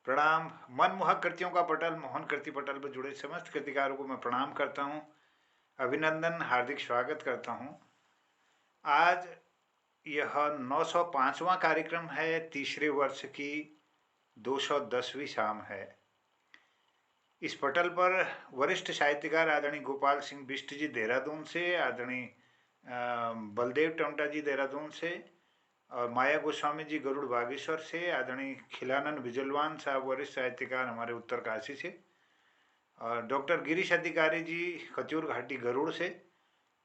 प्रणाम। मनमोहक कृतियों का पटल मोहन कृति पटल पर जुड़े समस्त कृतिकारों को मैं प्रणाम करता हूँ, अभिनंदन, हार्दिक स्वागत करता हूँ। आज यह 905वां कार्यक्रम है, तीसरे वर्ष की 210वीं शाम है। इस पटल पर वरिष्ठ साहित्यकार आदरणीय गोपाल सिंह बिष्ट जी देहरादून से, आदरणीय बलदेव टमटा जी देहरादून से और माया गोस्वामी जी गरुड़ बागेश्वर से, आदरणीय खिलानंद बिजलवान साहब वरिष्ठ साहित्यकार हमारे उत्तरकाशी से, और डॉक्टर गिरीश अधिकारी जी खजूर घाटी गरुड़ से,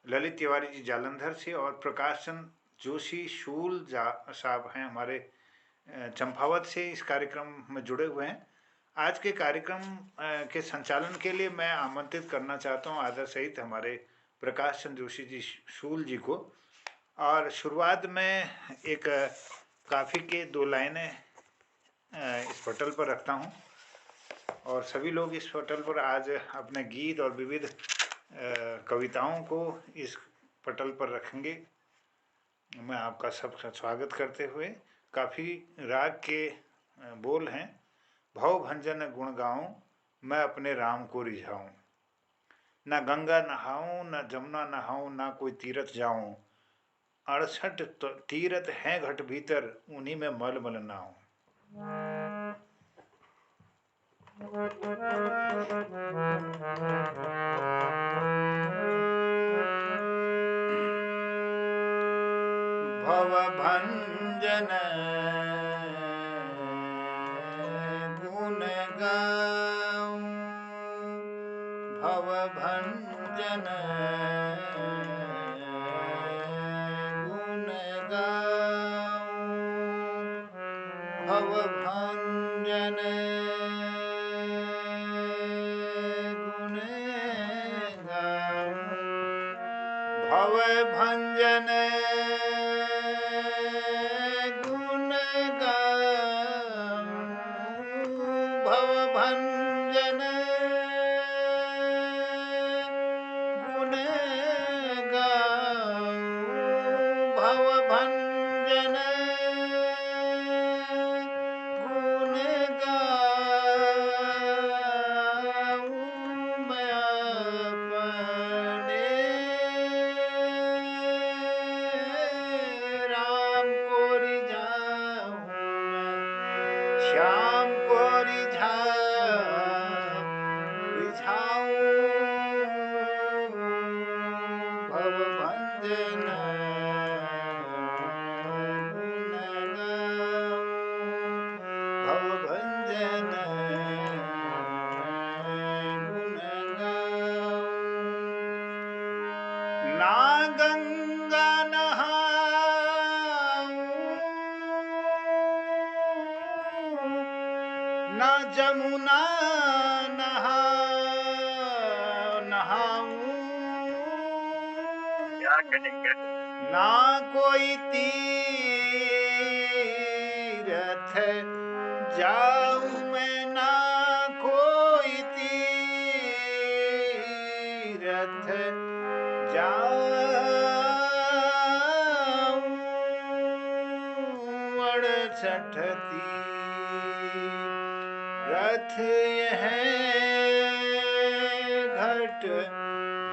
ललित तिवारी जी जालंधर से और प्रकाश चंद जोशी शूल साहब हैं हमारे चंपावत से इस कार्यक्रम में जुड़े हुए हैं। आज के कार्यक्रम के संचालन के लिए मैं आमंत्रित करना चाहता हूं आदर सहित हमारे प्रकाश चंद जोशी जी शूल जी को। और शुरुआत में एक काफ़ी के दो लाइनें इस पटल पर रखता हूँ और सभी लोग इस पटल पर आज अपने गीत और विविध कविताओं को इस पटल पर रखेंगे। मैं आपका सबका स्वागत करते हुए काफ़ी राग के बोल हैं। भव भंजन गुण गाऊं, मैं अपने राम को रिझाऊं, ना गंगा नहाऊं, ना जमुना नहाऊं, ना कोई तीरथ जाऊं, 68 तीरथ हैं घट भीतर, उन्हीं में मल मल नाऊं। भव भंजन गुण गाऊं, भव भंजन गुण गाऊं, भव भंजन गुण गाऊं, भव भंजन गुण गाऊं, भव भंजन गुण गाऊं, भव भंजन गुण गाऊं, मैं अपने राम को रिझाऊं, श्याम को रिझाऊं, भव भंजन गुण गाऊं, भव भंजन गुण गाऊं, ना गंगा नहाऊं, ना जमुना नहाऊं, ना कोई तीरथ जाऊं मैं, ना कोई तीरथ जाऊं, 68 तीरथ हैं घट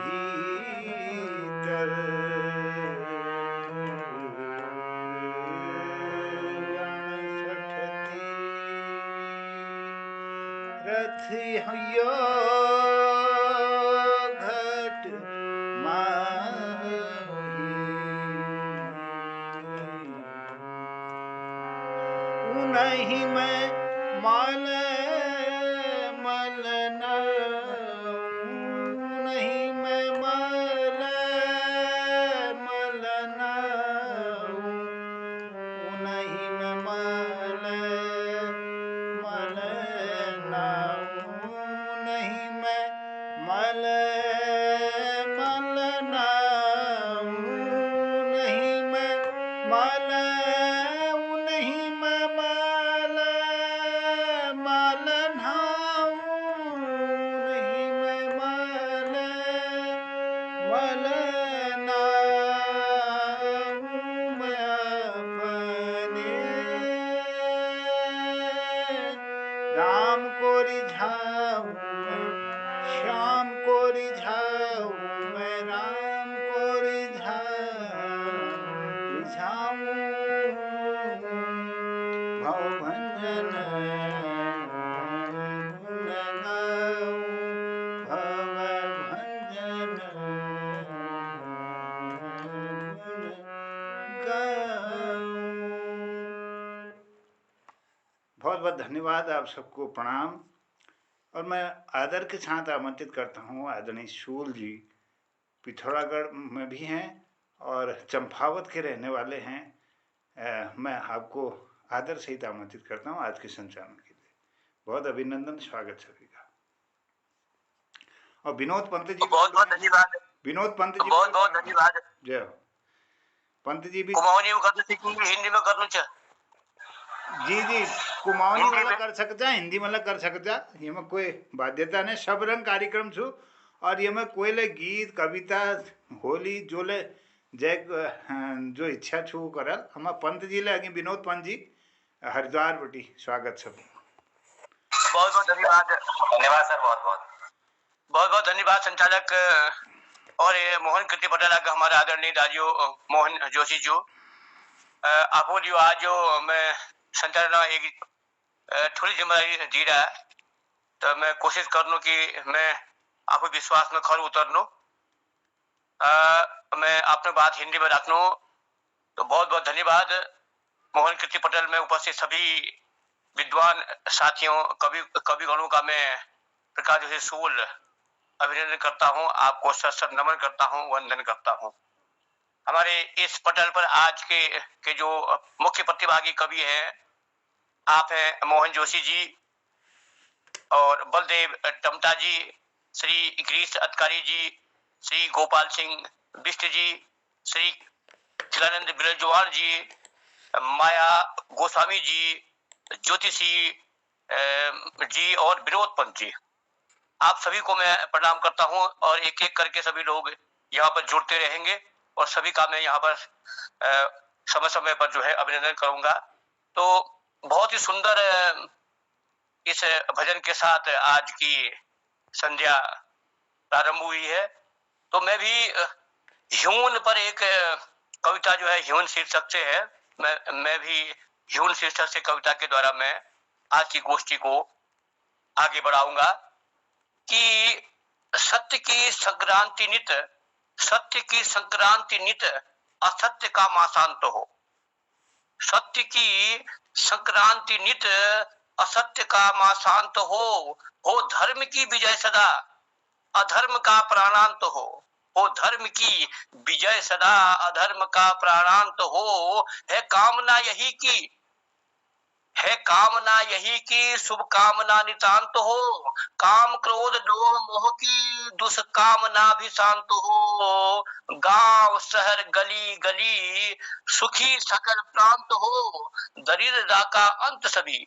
भीतर, 68 तीरथ यो घट माही, उन्हीं में मल मल नाऊं, उन्हीं में मल मल नाऊं, उन्हीं में मल मल नाऊं, उन्हीं में मल मल नाऊं, उन्हीं में मल उन्हीं में मल मल नाऊं, राम को रिझाऊं मैं, श्याम को रिझाऊं मैं, राम को रिझाऊं भवभंजन गुण गाऊं, भवभंजन गुण गाऊं। बहुत बहुत धन्यवाद, आप सबको प्रणाम। और मैं आदर के साथ आमंत्रित करता हूँ आदरणीय शूल जी, पिथौरागढ़ में भी हैं और चंपावत के रहने वाले हैं। मैं आपको आदर सहित आमंत्रित करता हूँ आज के संचालन के लिए। बहुत अभिनंदन, स्वागत सभी का। और विनोद पंत जी, बहुत बहुत धन्यवाद। विनोद पंत जी, बहुत बहुत धन्यवाद। जय हो। पंत जी भी हिंदी में कर जी कुमाऊनी वाला कर सकता, हिंदी वाला कर सकता, ये में कोई बाध्यता नहीं। सब रंग कार्यक्रम छु और ये में कोई ले गीत कविता होली जो ले जय जो इच्छा छु करल। हम पंत जी ले आगे विनोद पंत जी हरिद्वार बटी स्वागत सब। बहुत बहुत धन्यवाद। धन्यवाद सर, बहुत बहुत धन्यवाद संचालक और मोहन कृति पटेल का हमारे आदरणीय राजू मोहन जोशी जो आपो जो आज जो मैं संचालन एक थोड़ी जिम्मेदारी दी रहा है, तो मैं कोशिश कर लूँ कि मैं आपको विश्वास में खर उतर लूँ। मैं अपनी बात हिंदी में रख लूँ। तो बहुत बहुत धन्यवाद मोहन कृति पटेल में उपस्थित सभी विद्वान साथियों, कविगणों का मैं प्रकाश जोशी शूल अभिनंदन करता हूँ। आपको सत नमन करता हूँ, वंदन करता हूँ। हमारे इस पटल पर आज के जो मुख्य प्रतिभागी कवि हैं, आप हैं मोहन जोशी जी और बलदेव टमटा जी, श्री गिरीश अधिकारी जी, श्री गोपाल सिंह बिष्ट जी, श्री चिलानंद बिरजवार जी, माया गोस्वामी जी, ज्योतिषी जी और विनोद पंत जी, आप सभी को मैं प्रणाम करता हूं। और एक एक करके सभी लोग यहाँ पर जुड़ते रहेंगे और सभी का मैं यहाँ पर समय समय पर जो है अभिनंदन करूंगा। तो बहुत ही सुंदर इस भजन के साथ आज की संध्या प्रारंभ हुई है। तो मैं भी ह्यून पर एक कविता जो है ह्यून शीर्षक से है, मैं भी ह्यून शीर्षक से कविता के द्वारा मैं आज की गोष्ठी को आगे बढ़ाऊंगा कि सत्य की संक्रांति नित, सत्य की संक्रांति नित, असत्य का मासांत हो। सत्य की संक्रांति नित, असत्य का मासांत हो धर्म की विजय सदा, अधर्म का प्राणांत हो धर्म की विजय सदा, अधर्म का प्राणांत हो। है कामना यही की, है कामना यही की, शुभ कामना नितांत हो। काम क्रोध लोभ मोह की, दुष्कामना भी शांत हो। गांव शहर गली गली, सुखी सकल प्रांत हो। दरिद्रता का अंत सभी,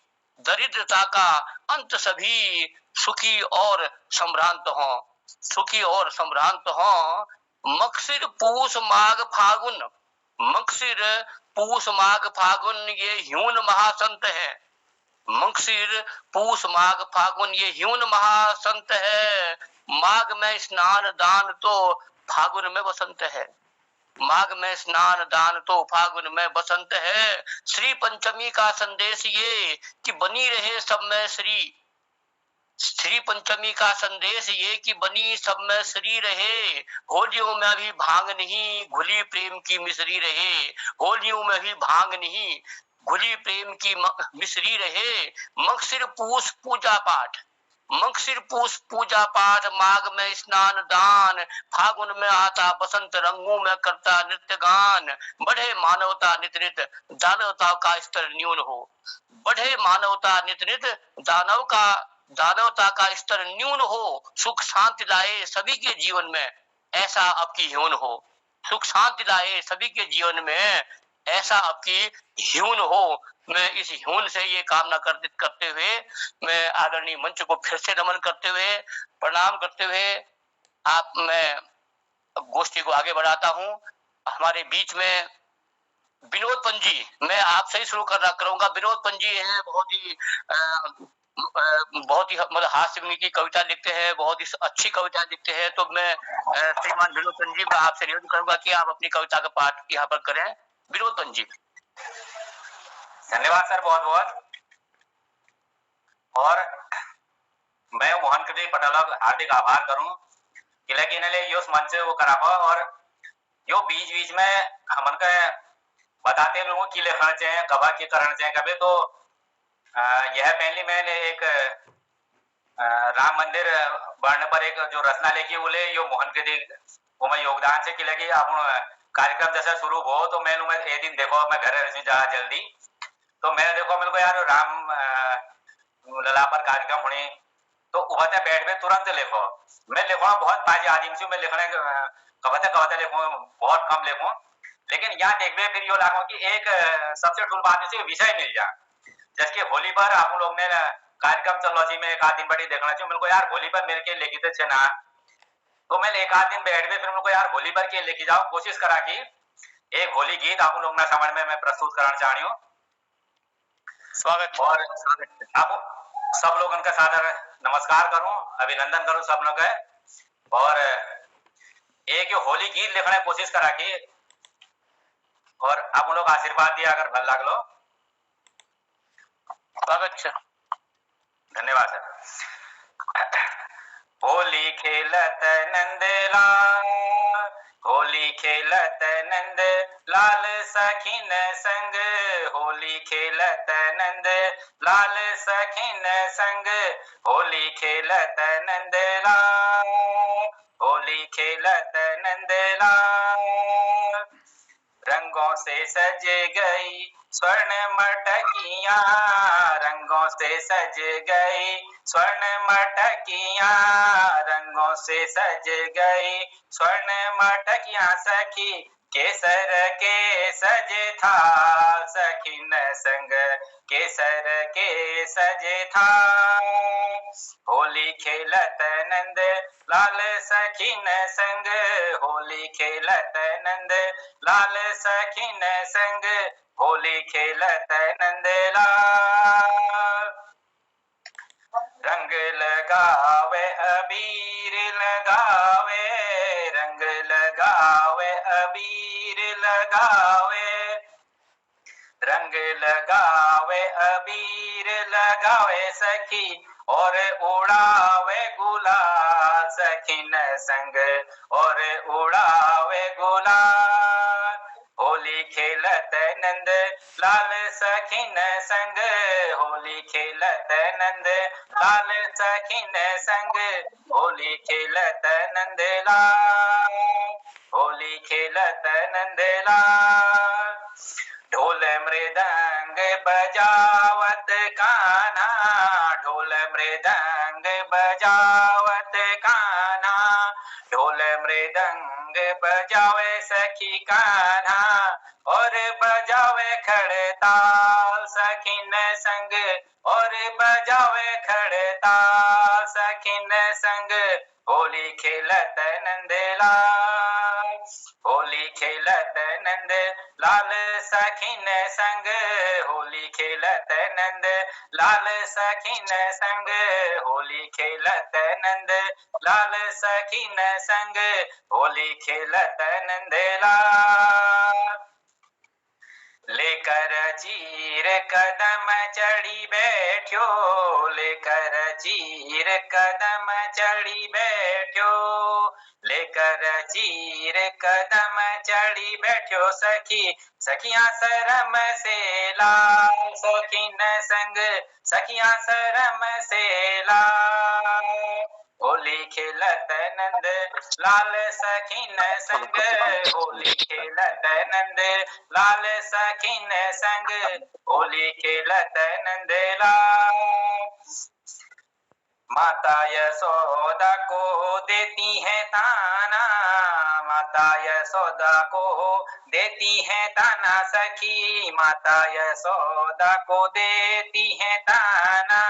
दरिद्रता का अंत सभी, सुखी और संभ्रांत हो, सुखी और संभ्रांत हो। मक्सिर पूस माघ फागुन, मक्सिर पूस माघ फागुन ये ह्यून महासंत है। मक्सिर पूस माघ फागुन ये ह्यून महासंत है। माघ में स्नान दान तो फागुन में बसंत है, माघ में स्नान दान तो फागुन में बसंत है। श्री पंचमी का संदेश ये कि बनी रहे सब में श्री, श्री पंचमी का संदेश ये कि बनी सब में श्री रहे। होलियों में भी भांग नहीं, घुली प्रेम की मिश्री रहे। होलियों में भी भांग नहीं, घुली प्रेम की मिश्री रहे। मक्सिर पूस पूजा पाठ, मक्सिर पूस पूजा पाठ, माघ में स्नान दान, फागुन में आता बसंत, रंगों में करता नृत्य गान। बढ़े मानवता नित नित, दानवता का स्तर न्यून हो। बढ़े मानवता नित नित, दानवता का स्तर न्यून हो। सुख शांति लाए सभी के जीवन में, ऐसा आपकी ह्यून हो। सुख शांति लाए सभी के जीवन में, ऐसा आपकी ह्यून हो। मैं इस ह्यून से ये कामना करते हुए मैं आदरणीय मंच को फिर से नमन करते हुए, प्रणाम करते हुए आप मैं गोष्ठी को आगे बढ़ाता हूँ। हमारे बीच में विनोद पंत जी, मैं आपसे ही शुरू करना करूंगा। विनोद पंत जी हैं बहुत ही बहुत ही मतलब हास्य की कविता लिखते हैं, बहुत ही अच्छी कविता लिखते हैं। तो मैं श्रीमान विनोदन जी, मैं आपसे निवेदन करूंगा कि आप अपनी कविता का पाठ यहाँ पर करें। विनोदन जी। धन्यवाद सर, बहुत बहुत। और मैं मोहन कृति पटेल हार्दिक आभार करूं कि लेकिन इन्हें यो मंच वो करा हो और यो बीच बीच में हमन के बताते लोगों की लिखना चाहिए, कबा की करना चाहिए कभी। तो यह पहली मैंने एक राम मंदिर बनने पर एक जो रचना लिखी बोले यो मोहन कृति वो मैं योगदान से की लगी। आप कार्यक्रम जैसा शुरू हो तो मैं एक दिन देखो मैं घर जा जल्दी, तो मैं देखो मेरे को यार राम लला पर कार्यक्रम होने तो उभरते बैठ में तुरंत लिखो। मैं लिखूंगा बहुत पाजी आदमी से, मैं लिखने कविता कविता लिखूं बहुत कम लिखूं, लेकिन यहाँ देखते फिर यो लागू कि एक सबसे ठुल बात से विषय मिल जाए। जैसे कि होली पर आप लोग ने कार्यक्रम चल रहा में एक आध दिन बड़ी देखना चाहिए। मेरे को यार होली पर मेरे के लिखित छे ना, तो मैं एक आध दिन बैठ में फिर मेरे को यार होली पर के लिखी जाओ, कोशिश करा कि एक होली गीत आप लोग ना समझ में मैं प्रस्तुत करना चाह रही हूँ। स्वागत। और आप सब लोगों का सादर नमस्कार करूं, अभिनंदन करूं सब लोग का। और एक होली गीत लिखने की कोशिश करा कि और आप लोग आशीर्वाद दिया अगर भल लागलो। स्वागत। धन्यवाद सर। होली खेलत नंदलाल, होली खेलत नंद लाल सखिन संग, होली खेलत नंद लाल सखिन संग, होली खेलत नंद लाल, होली खेलत नंद लाल। रंगों से सज गई स्वर्ण मटकियां, रंगों से सज गई स्वर्ण मटकियां, रंगों से सज गई स्वर्ण मटकियां। सखी केसर के सजे था सखिन संग, केसर के सजे था। होली खेलत नंद लाल सखिन संग, होली खेलत नंद लाल सखिन संग, होली खेलत नंद लाल। रंग लगावे अबीर लगावे, रंग लगावे अबीर लगावे, रंग लगावे अबीर लगावे सखी और उड़ावे गुलाल सखिन संग, और उड़ावे गुलाल। होली खेलत नंद लाल सखिन संग, होली खेलत नंद लाल सखिन संग, होली खेलत नंद लाल, होली खेलत नंद लाल। ढोल मृदंग बजावत कान्हा, ढोल मृदंग बजावत कान्हा, ढोल मृदंग बजावे सखी कान्हा, और बजावे खड़ताल सखिन संग, और बजावे खड़ताल सखिन संग। होली खेलत नंद लाल, होली खेलत नंद लाल सखिन संग, होली खेलत नंद लाल सखिन संग, होली खेलत नंद लाल सखिन संग, होली खेलत नंद लाल। लेकर चीर कदम चढ़ी बैठ्यो, लेकर चीर कदम चढ़ी बैठ्यो, लेकर चीर कदम चढ़ी बैठ्यो सखी, सखियां शरम से लाल सखिन संग, सखियां शरम से लाल। होली खेलत नंद लाल सखिन संग, होली खेलत नंद लाल सखिन संग, होली खेलत नंद लाल। माता यशोदा को देती है ताना, माता यशोदा को देती है ताना सखी, माता यशोदा को देती है ताना।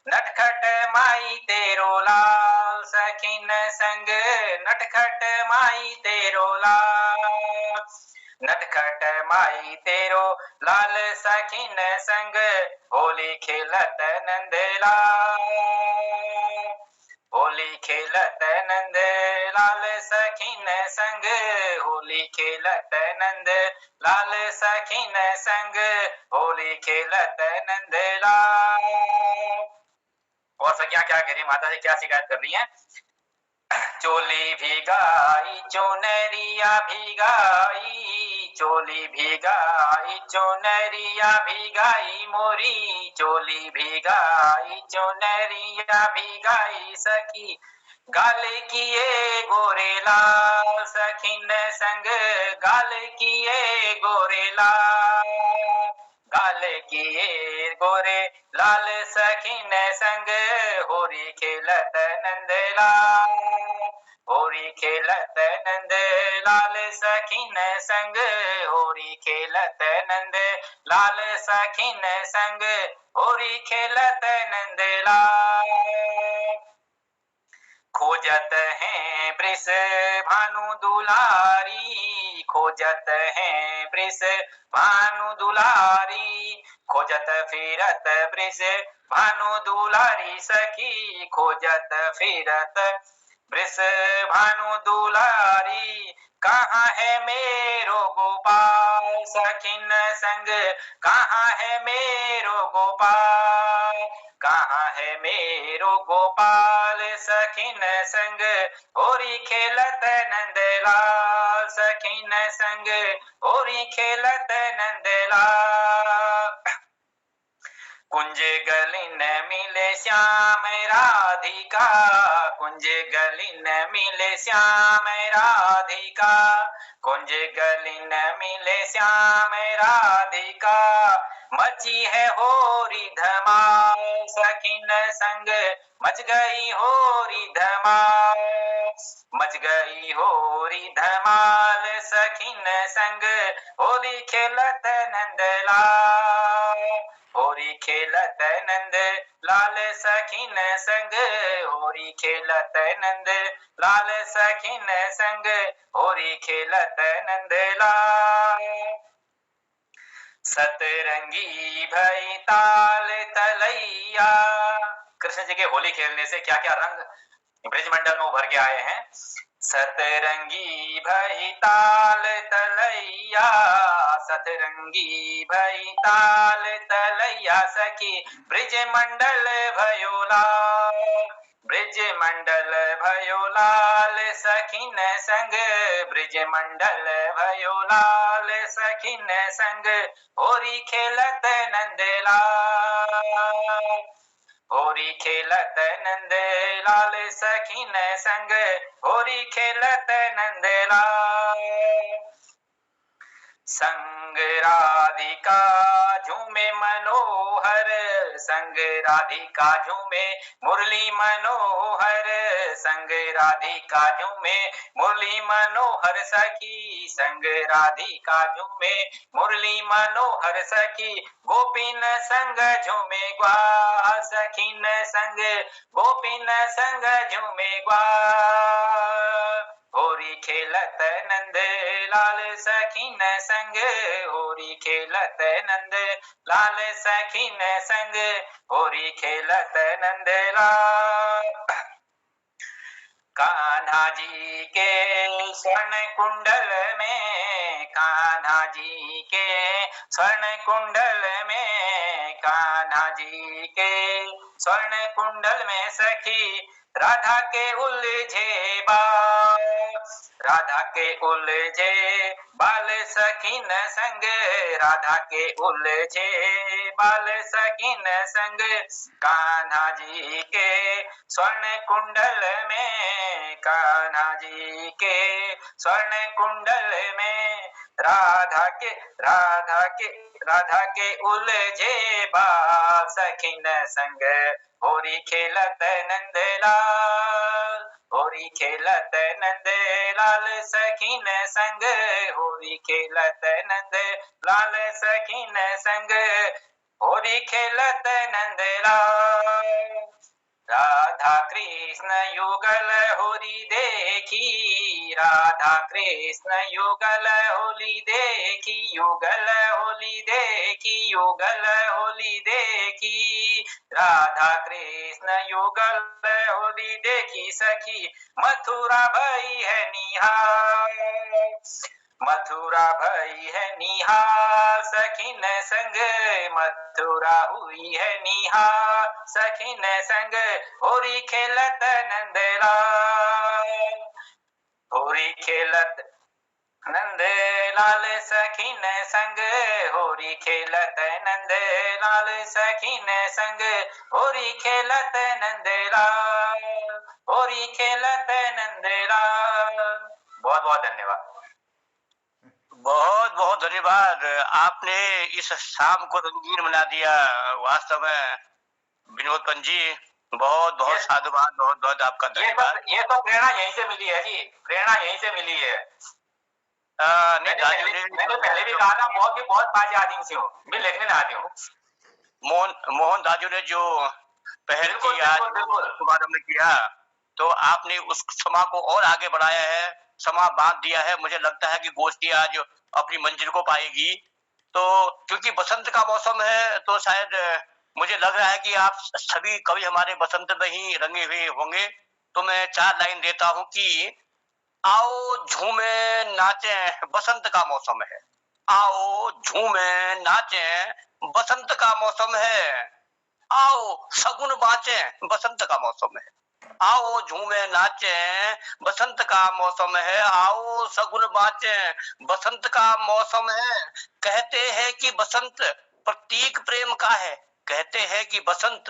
नटखट माई तेरो लाल सखिन संग, नटखट माई तेरो लाल। नटखट माई तेरो लाल सखीन संग होली खेलत नंदलाल। होली खेलत नंद लाल सखीन संग होली खेलत नंद लाल सखीन संग होली खेलत नंद लाल। और सखियां क्या कह रही माता जी, क्या शिकायत कर रही हैं? चोली भिगाई चुनरिया भिगाई, चोली भिगाई चुनरिया भिगाई मोरी, चोली भिगाई चुनरिया भिगाई सखी गाल किए गोरे लाल सखीन संग गाल किए गोरे लाल। गाल किए गोरे लाल सखीन संग होरी खेलत नंदलाल। होरी खेलत नंद लाल सखीन संग होरी खेलत नंद लाल सखीन संग होरी खेलत नंदलाल। खोजत हैं वृष भानु दुलारी, खोजत हैं वृष भानु दुलारी, खोजत फिरत वृष भानु दुलारी सखी खोजत फिरत वृष भानु दुलारी। कहाँ है मेरो गोपाल सखीन संग कहाँ है मेरो गोपाल, कहाँ है मेरो गोपाल सखीन संग होरी खेलत नंदलाल सखीन संग होरी खेलत नंदलाल। कुंज गलिन मिले श्याम राधिका, कुंज गलिन मिले श्याम राधिका, कुंज गलिन मिले श्याम राधिका। मची है होरी धमाल सखीन संग मच गई होरी धमाल, मच गई होरी धमाल सखीन संग होली खेलत नंदलाल। होरी खेलत नंद लाल सखीन संग होरी खेलत नंद लाल सखीन संग होरी खेलत नंदलाल। सतरंगी भई ताल तलैया, कृष्ण जी के होली खेलने से क्या क्या रंग ब्रजमंडल में उभर के आए हैं। सतरंगी भई ताल तलैया, सतरंगी भई ताल तलैया सखी ब्रजमंडल भयो लाल, ब्रजमंडल भयो लाल सखीन संग ब्रजमंडल भयो लाल सखीन संग होरी खेलत नंदलाल। होरी खेलत नंदलाल सखीन संग होरी खेलत नंदलाल। संग राधिका झूमे मनोहर, संग राधिका झूमे मुरली मनोहर, संग राधिका झूमे मुरली मनोहर सखी, संग राधिका झूमे मुरली मनोहर सखी। गोपीन संग झूमे ग्वाल सखीन संग गोपीन संग झूमे ग्वाल। होरी खेलत नंद लाल सखीन संग होरी खेलत नंद लाल सखीन संग होरी खेलत नंदलाल। कान्हा जी के स्वर्ण कुंडल में, कान्हा जी के स्वर्ण कुंडल में, कान्हा जी के स्वर्ण कुंडल में सखी राधा के उलझे बाल, राधा के उलझे बाल सखीन संग राधा के उलझे बाल सखीन संग। कान्हा जी के स्वर्ण कुंडल में, कान्हा जी के स्वर्ण कुंडल में राधा के राधा के राधा के उलझे बाल सखीन संग होरी खेलत नंदलाल। होरी खेलत नंदलाल सखीन संग होरी खेलत नंदलाल सखीन संग होरी खेलत नंदलाल। राधा कृष्ण युगल होरी देखी, राधा कृष्ण युगल होली देखी, युगल होली देखी, युगल होली देखी, राधा कृष्ण युगल होली देखी सखी, मथुरा भई है निहाल, मथुरा भई है निहाल, सखिन संग मथुरा हुई है निहाल, सखिन संग होरी खेलत नंदलाल, होरी खेलत नंद लाल, सखिन संग होरी खेलत नंद लाल, सखिन संग होरी खेलत नंद लाल, होरी खेलत नंद लाल। बहुत बहुत धन्यवाद। बहुत बहुत धन्यवाद। आपने इस शाम को रंगीन बना दिया। वास्तव में विनोद पंत जी, बहुत बहुत साधुवाद, बहुत बहुत आपका धन्यवाद। ये तो प्रेरणा यहीं से मिली है जी, प्रेरणा यहीं से मिली है। मैंने पहले भी कहा था, बहुत बाजी आदमी से हूँ, मैं लिखने में आती हूँ। मोहन दाजू ने जो पहल की, आज शुभारंभ किया, तो आपने उस समा को और आगे बढ़ाया है, समा बांध दिया है। मुझे लगता है कि गोष्ठी आज अपनी मंजिल को पाएगी। तो क्योंकि बसंत का मौसम है, तो शायद मुझे लग रहा है कि आप सभी कवि हमारे बसंत में ही रंगे हुए होंगे। तो मैं 4 लाइन देता हूं कि आओ झूमे नाचे, बसंत का मौसम है। आओ झूमे नाचे, बसंत का मौसम है। आओ सगुन बाचे, बसंत का मौसम है। आओ झूमे नाचे, बसंत का मौसम है। आओ सगुन बाचे, बसंत का मौसम है। कहते हैं कि बसंत प्रतीक प्रेम का है, कहते हैं कि बसंत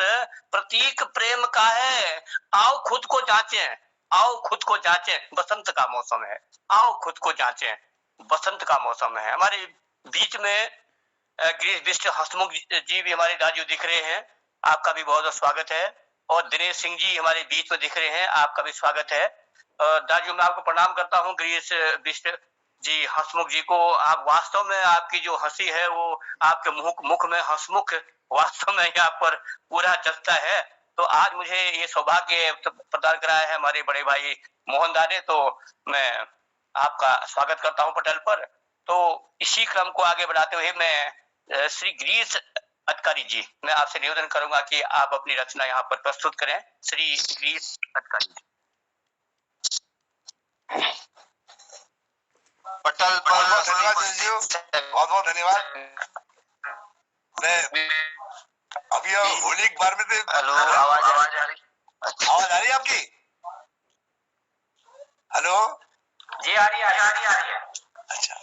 प्रतीक प्रेम का है। आओ खुद को जांचें, आओ खुद को जांचें, बसंत का मौसम है। आओ खुद को जांचें, बसंत का मौसम है। हमारे बीच में गिरीश बिष्ट हसमुख जी भी हमारे दाजू दिख रहे हैं, आपका भी बहुत बहुत स्वागत है। और दिनेश सिंह जी हमारे बीच में दिख रहे हैं, आपका भी स्वागत है। दाजू मैं आपको प्रणाम करता हूँ, गिरीश बिष्ट जी, हसमुख जी को। आप वास्तव में, आपकी जो हंसी है वो आपके मुख में हसमुख वास्तव में यहाँ पर पूरा जगता है। तो आज मुझे ये सौभाग्य प्रदान कराया है हमारे बड़े भाई मोहनदा ने, तो मैं आपका स्वागत करता हूँ पटेल पर। तो इसी क्रम को आगे बढ़ाते हुए मैं श्री गिरीश अटकारी जी, मैं आपसे निवेदन करूंगा कि आप अपनी रचना यहाँ पर प्रस्तुत करें। श्री गिरीश अटकारी जी। पटल पर बहुत बहुत धन्यवाद। मैं अभी होली के बारे में, हेलो, आवाज आ रही? आवाज आ रही है आपकी? हेलो जी, आ रही है। अच्छा,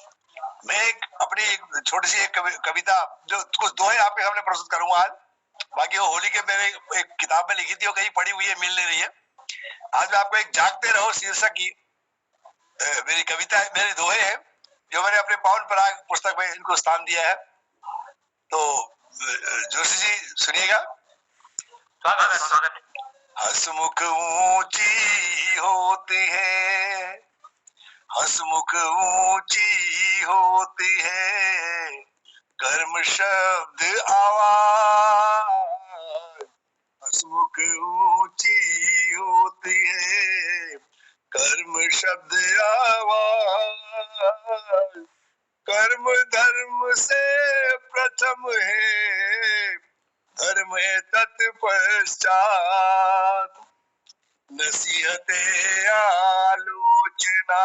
मैं अपनी छोटी सी एक कविता जो कुछ दोहे आपके सामने प्रस्तुत करूंगा आज। बाकी वो होली के मेरे एक किताब में लिखी थी, वो कहीं पड़ी हुई है, मिल नहीं रही है। आज मैं आपको एक जागते रहो शीर्षक की मेरी कविता है, मेरे दोहे हैं, जो मैंने अपने पावन पराग पुस्तक में इनको स्थान दिया है। तो जोशी जी सुनिएगा। स्वागत। हंसमुख ऊंची होती है, हंसमुख ऊंची होती है, कर्म शब्द आवाज। हंसमुख ऊंची होती है, कर्म शब्द आवाज। कर्म धर्म से प्रथम है, धर्म है तत्पश्चात। नसीहते आलोचना,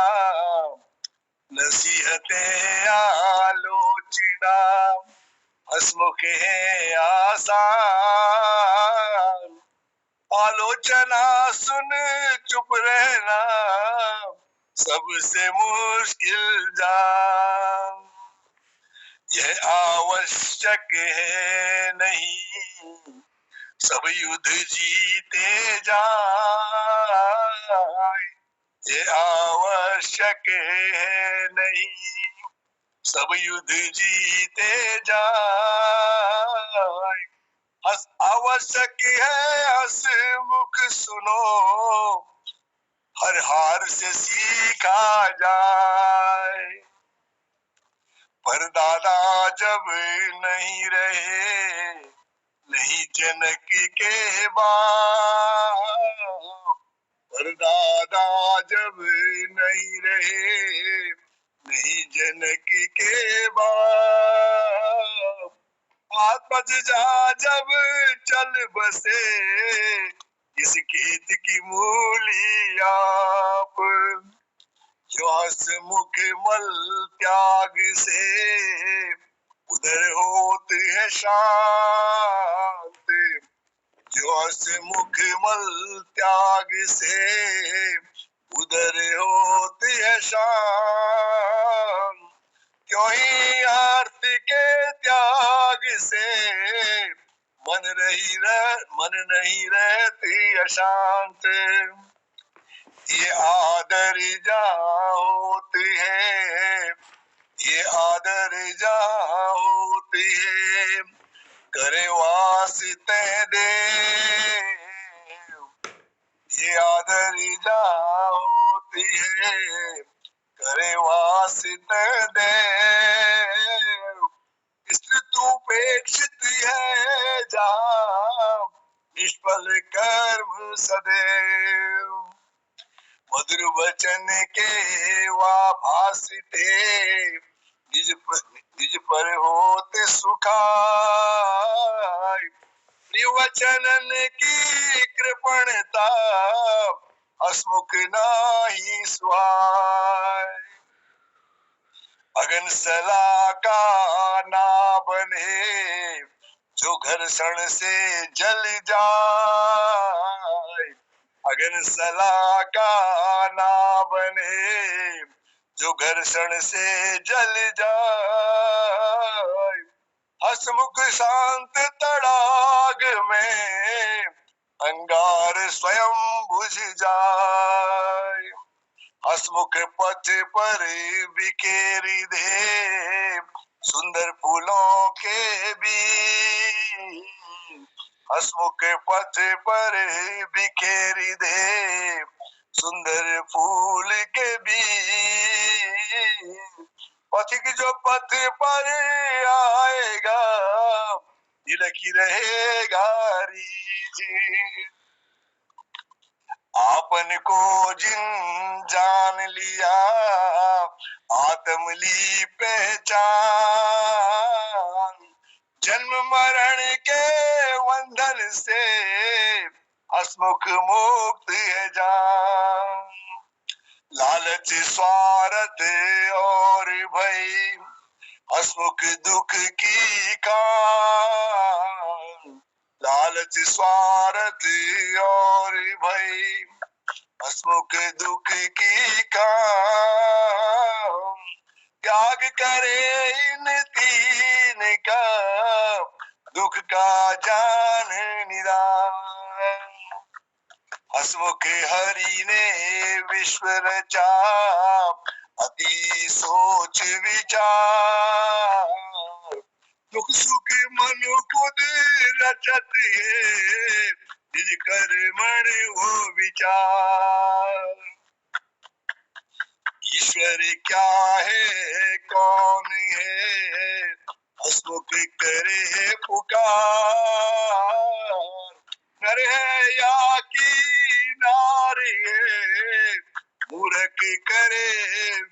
नसीहते आलोचना, हंसमुख है आसान। आलोचना सुन चुप रहना, सबसे मुश्किल जान। यह आवश्यक है नहीं, सब युद्ध जीते जाए। ये आवश्यक है नहीं, सब युद्ध जीते जाए। आवश्यक है हंसमुख सुनो, हर हार से सीखा जाए। पर दादा जब नहीं रहे, नहीं जनक के बाद, परदादा जब नहीं रहे, नहीं जनक के बाप, आत्मज जा जब चल बसे, इस खेत की मूली आप, जो हंसमुख मल त्याग से उधर होते है शांत, जो हंसमुख मल त्याग से उधर होते है शांत, क्यों ही अर्थ के त्याग से मन नहीं रहती अशांत, ये आदर जा होती है, ये आदर जा होती है, करे वास्ते दे, ये आदर जा होती है, करे वास्ते दे, इसलिए तू उपेक्षित है जहाँ निष्फल कर्म सदैव, मधुर वचन के वा भाषिते निज पर होते सुखाय, वचनन की कृपणता हसमुख नाही सुहाय, अगन सला का ना बने जो घर्षण से जल जाए, अगन सला का ना बने जो घर्षण से जल जाए, हसमुख शांत तड़ाग में अंगार स्वयं बुझ जाए, हसमुख पथ पर बिखेरी दे सुंदर फूलों के बीज, हसमुख पथ पर बिखेरी दे सुंदर फूल के बीज, पथिक जो पथ पर आएगा तिलकी रहेगा रीझ, आपन को जिन जान लिया आत्म ली पहचान, जन्म मरण के बंधन से हसमुख मुक्त है जान, लालच स्वार्थ और भय हसमुख दुख की कान, लालच स्वार्थ और भय हसमुख दुख की काम, त्याग करे इन तीन का दुख का जान निदान, हसमुख हरि ने विश्व रचा अति सोच विचार, दुख सुख मन खुद रचत है निज कर्मण वो विचार, ईश्वर क्या है कौन है हसमुख करे है पुकार, नर है या की नारी है मूर्ख करे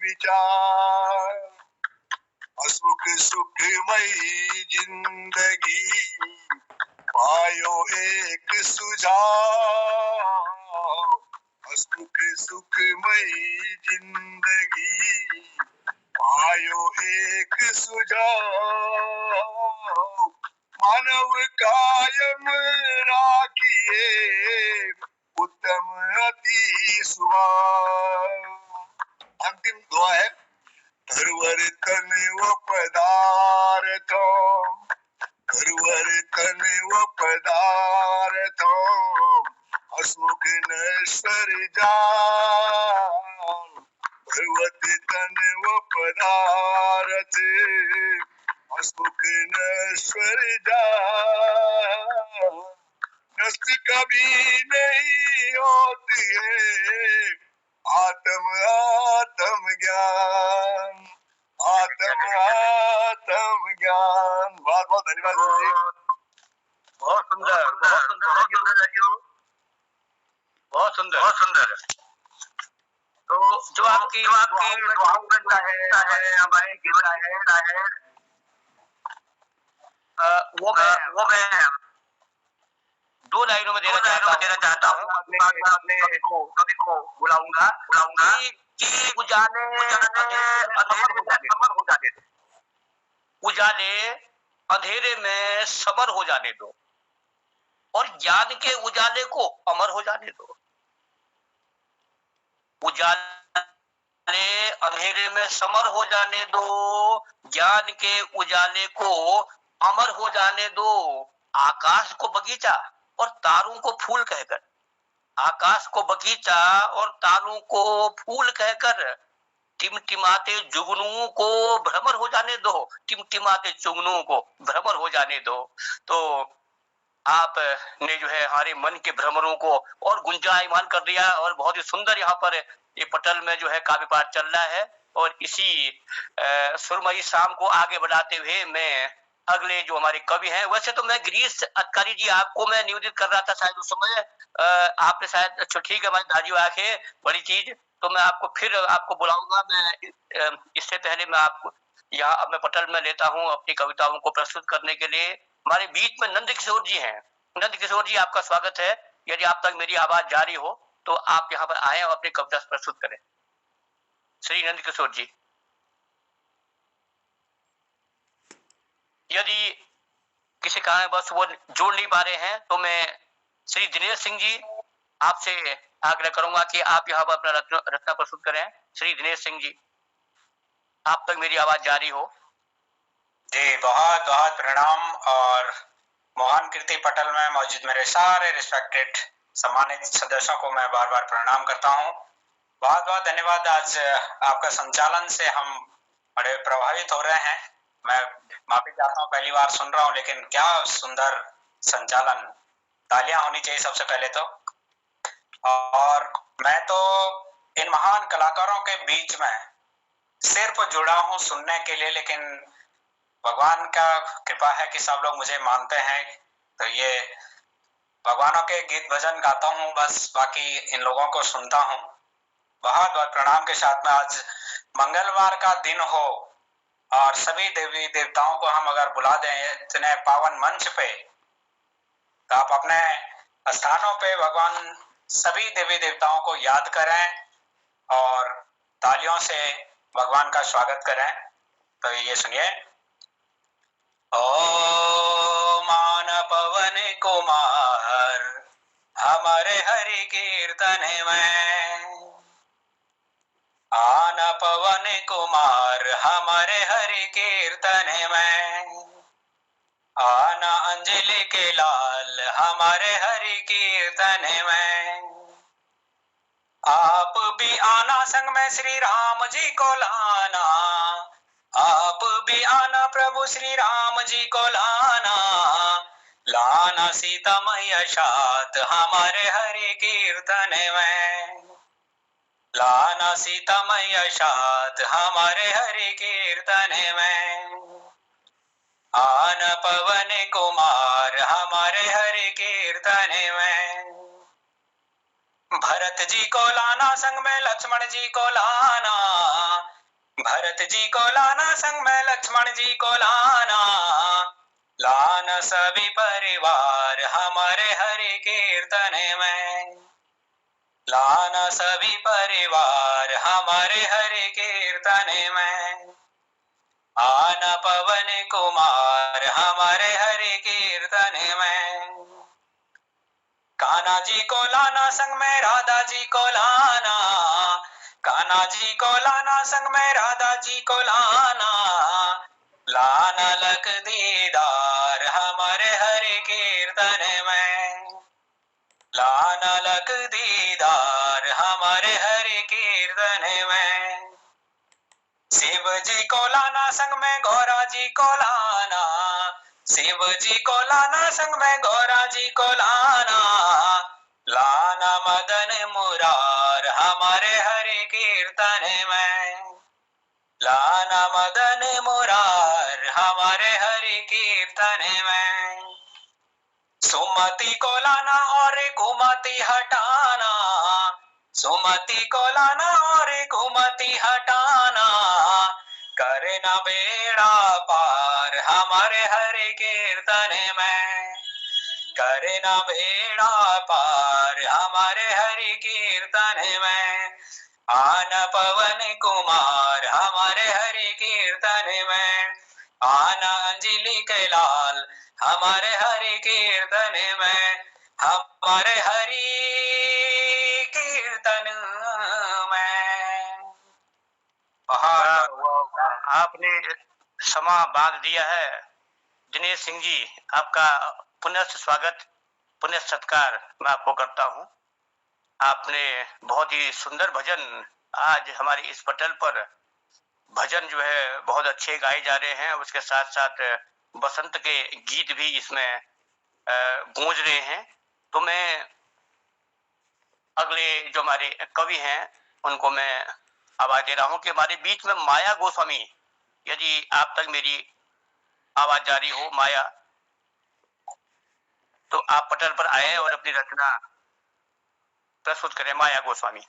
विचार, हसमुख सुखमयी जिंदगी पायो एक सुझाव, हसमुख सुखमयी जिंदगी पायो एक सुझाव, मानव कायम राखिए उत्तम अति सुभाव, अंतिम दुआ है, धरुवर तन व पदार्थों, धरुवर तन व पदार्थों हसमुख नश्वर जान, धरुवत तन व पदार्थ हसमुख नश्वर जान, नष्ट कभी नहीं होती है आत्म ज्ञान, आत्म ज्ञान। बहुत बहुत धन्यवाद जी, बहुत सुंदर, बहुत सुंदर, बहुत सुंदर। दुआओं में है हमारे जीवन है वो मैं 2 लाइनों में देना चाहता हूँ। अपने कवि को बुलाऊंगा कि उजाले अंधेरे में समर हो जाने दो और ज्ञान के उजाले को अमर हो जाने दो। उजाले अंधेरे में समर हो जाने दो, ज्ञान के उजाले को अमर हो जाने दो। आकाश को बगीचा और तारों को फूल कहकर, आकाश को बगीचा और तारों को फूल कहकर टिमटिमाते जुगनुओं को भ्रमर हो जाने दो, टिमटिमाते जुगनुओं को भ्रमर हो जाने दो। तो आपने जो है हमारे मन के भ्रमरों को और गुंजायमान कर दिया और बहुत ही सुंदर यहाँ पर ये पटल में जो है काव्य पाठ चल रहा है। और इसी सुरमई शाम को आगे बढ़ाते हुए मैं अगले जो हमारे कवि हैं, वैसे तो मैं गिरीश अधिकारी जी आपको मैं निवेदित कर रहा था शायद उस समय, आपने शायद ठीक है हमारी दादी आके बड़ी चीज, तो मैं आपको फिर आपको बुलाऊंगा। मैं इससे पहले मैं आपको यहाँ अब मैं पटल में लेता हूँ अपनी कविताओं को प्रस्तुत करने के लिए। हमारे बीच में नंद किशोर जी हैं। नंद किशोर जी आपका स्वागत है। यदि आप तक मेरी आवाज जारी हो तो आप यहाँ पर आए और अपनी कविता प्रस्तुत करें। श्री नंद किशोर जी, यदि किसी कारण बस वो जोड़ नहीं पा रहे हैं तो मैं श्री दिनेश सिंह जी आपसे आग्रह करूंगा कि आप यहाँ पर अपना रचना प्रस्तुत करें। श्री दिनेश सिंह जी, आप तक मेरी आवाज जारी हो। जी बहुत बहुत प्रणाम। और मोहन कीर्ति पटल में मौजूद मेरे सारे रिस्पेक्टेड सम्मानित सदस्यों को मैं बार बार प्रणाम करता हूं। बहुत बहुत धन्यवाद। आज आपका संचालन से हम बड़े प्रभावित हो रहे हैं। मैं माफी चाहता हूं, पहली बार सुन रहा हूं, लेकिन क्या सुंदर संचालन। तालियां होनी चाहिए सबसे पहले तो। और मैं तो इन महान कलाकारों के बीच में सिर्फ जुड़ा हूं सुनने के लिए, लेकिन भगवान का कृपा है कि सब लोग मुझे मानते हैं, तो ये भगवानों के गीत भजन गाता हूं बस, बाकी इन लोगों को सुनता हूं। बहुत बहुत प्रणाम के साथ में आज मंगलवार का दिन हो और सभी देवी देवताओं को हम अगर बुला दें इतने पावन मंच पे, तो आप अपने स्थानों पे भगवान सभी देवी देवताओं को याद करें और तालियों से भगवान का स्वागत करें। तो ये सुनिए। ओ मान पवन कुमार हमारे हरि कीर्तन में, आन पवन कुमार हमारे हरि कीर्तन में, आना अंजलि के लाल हमारे हरि कीर्तन में। आप भी आना संग में श्री राम जी को लाना, आप भी आना प्रभु श्री राम जी को लाना, लाना सीता मैया साथ हमारे हरि कीर्तन में, लाना सीता मैया साथ हमारे हरि कीर्तन में, आन पवन कुमार हमारे हरि कीर्तन में। भरत जी को लाना संग में लक्ष्मण जी को लाना, भरत जी को लाना संग में लक्ष्मण जी को लाना, लाना सभी परिवार हमारे हरि कीर्तन में, लाना सभी परिवार हमारे हरि कीर्तन में, आना पवन कुमार हमारे हरि कीर्तन में। कान्हा जी को लाना संग में राधा जी को लाना, कान्हा जी को लाना संग में राधा जी को लाना, लाना लख दीदार हमारे हरि कीर्तन में, लाना लख दीदार हमारे हरि कीर्तन में। शिव जी को लाना संग में गौरा जी को लाना, शिव जी को लाना संग में गौरा जी को लाना, लाना मदन मुरार हमारे हरि कीर्तन में, लाना मदन मुरार हमारे हरि कीर्तन में। सुमति को लाना और कुमति हटाना, सुमति को लाना और कुमति हटाना, करना बेड़ा पार हमारे हरि कीर्तन में, करना बेड़ा पार हमारे हरि कीर्तन में। आन पवन कुमार हमारे हरि कीर्तन में, आना अंजलि के लाल हमारे हरि कीर्तन में, हमारे हरि कीर्तन में। आपने समा बांध दिया है। दिनेश सिंह जी, आपका पुनः स्वागत, पुनः सत्कार मैं आपको करता हूँ। आपने बहुत ही सुंदर भजन, आज हमारी इस पटल पर भजन जो है बहुत अच्छे गाए जा रहे हैं, उसके साथ साथ बसंत के गीत भी इसमें गूंज रहे हैं। तो मैं अगले जो हमारे कवि हैं उनको मैं आवाज दे रहा हूं कि हमारे बीच में माया गोस्वामी, यदि आप तक मेरी आवाज जारी हो माया, तो आप पटल पर आए और अपनी रचना प्रस्तुत करें। माया गोस्वामी।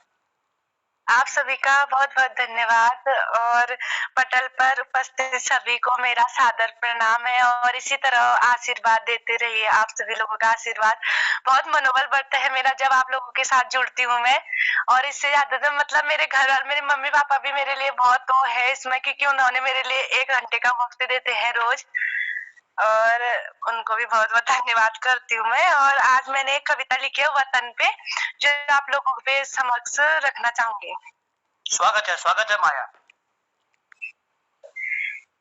आप सभी का बहुत बहुत धन्यवाद और पटल पर उपस्थित सभी को मेरा सादर प्रणाम है और इसी तरह आशीर्वाद देते रहिए। आप सभी लोगों का आशीर्वाद बहुत मनोबल बढ़ता है मेरा जब आप लोगों के साथ जुड़ती हूँ मैं। और इससे ज्यादा तो मतलब मेरे घर वाले, मेरे मम्मी पापा भी मेरे लिए बहुत तो है इसमें, क्योंकि उन्होंने मेरे लिए 1 घंटे का वक्त देते हैं रोज, और उनको भी बहुत बहुत धन्यवाद करती हूँ मैं। और आज मैंने एक कविता लिखी है वतन पे, जो आप लोगों पे समक्ष रखना चाहूंगी। स्वागत है माया।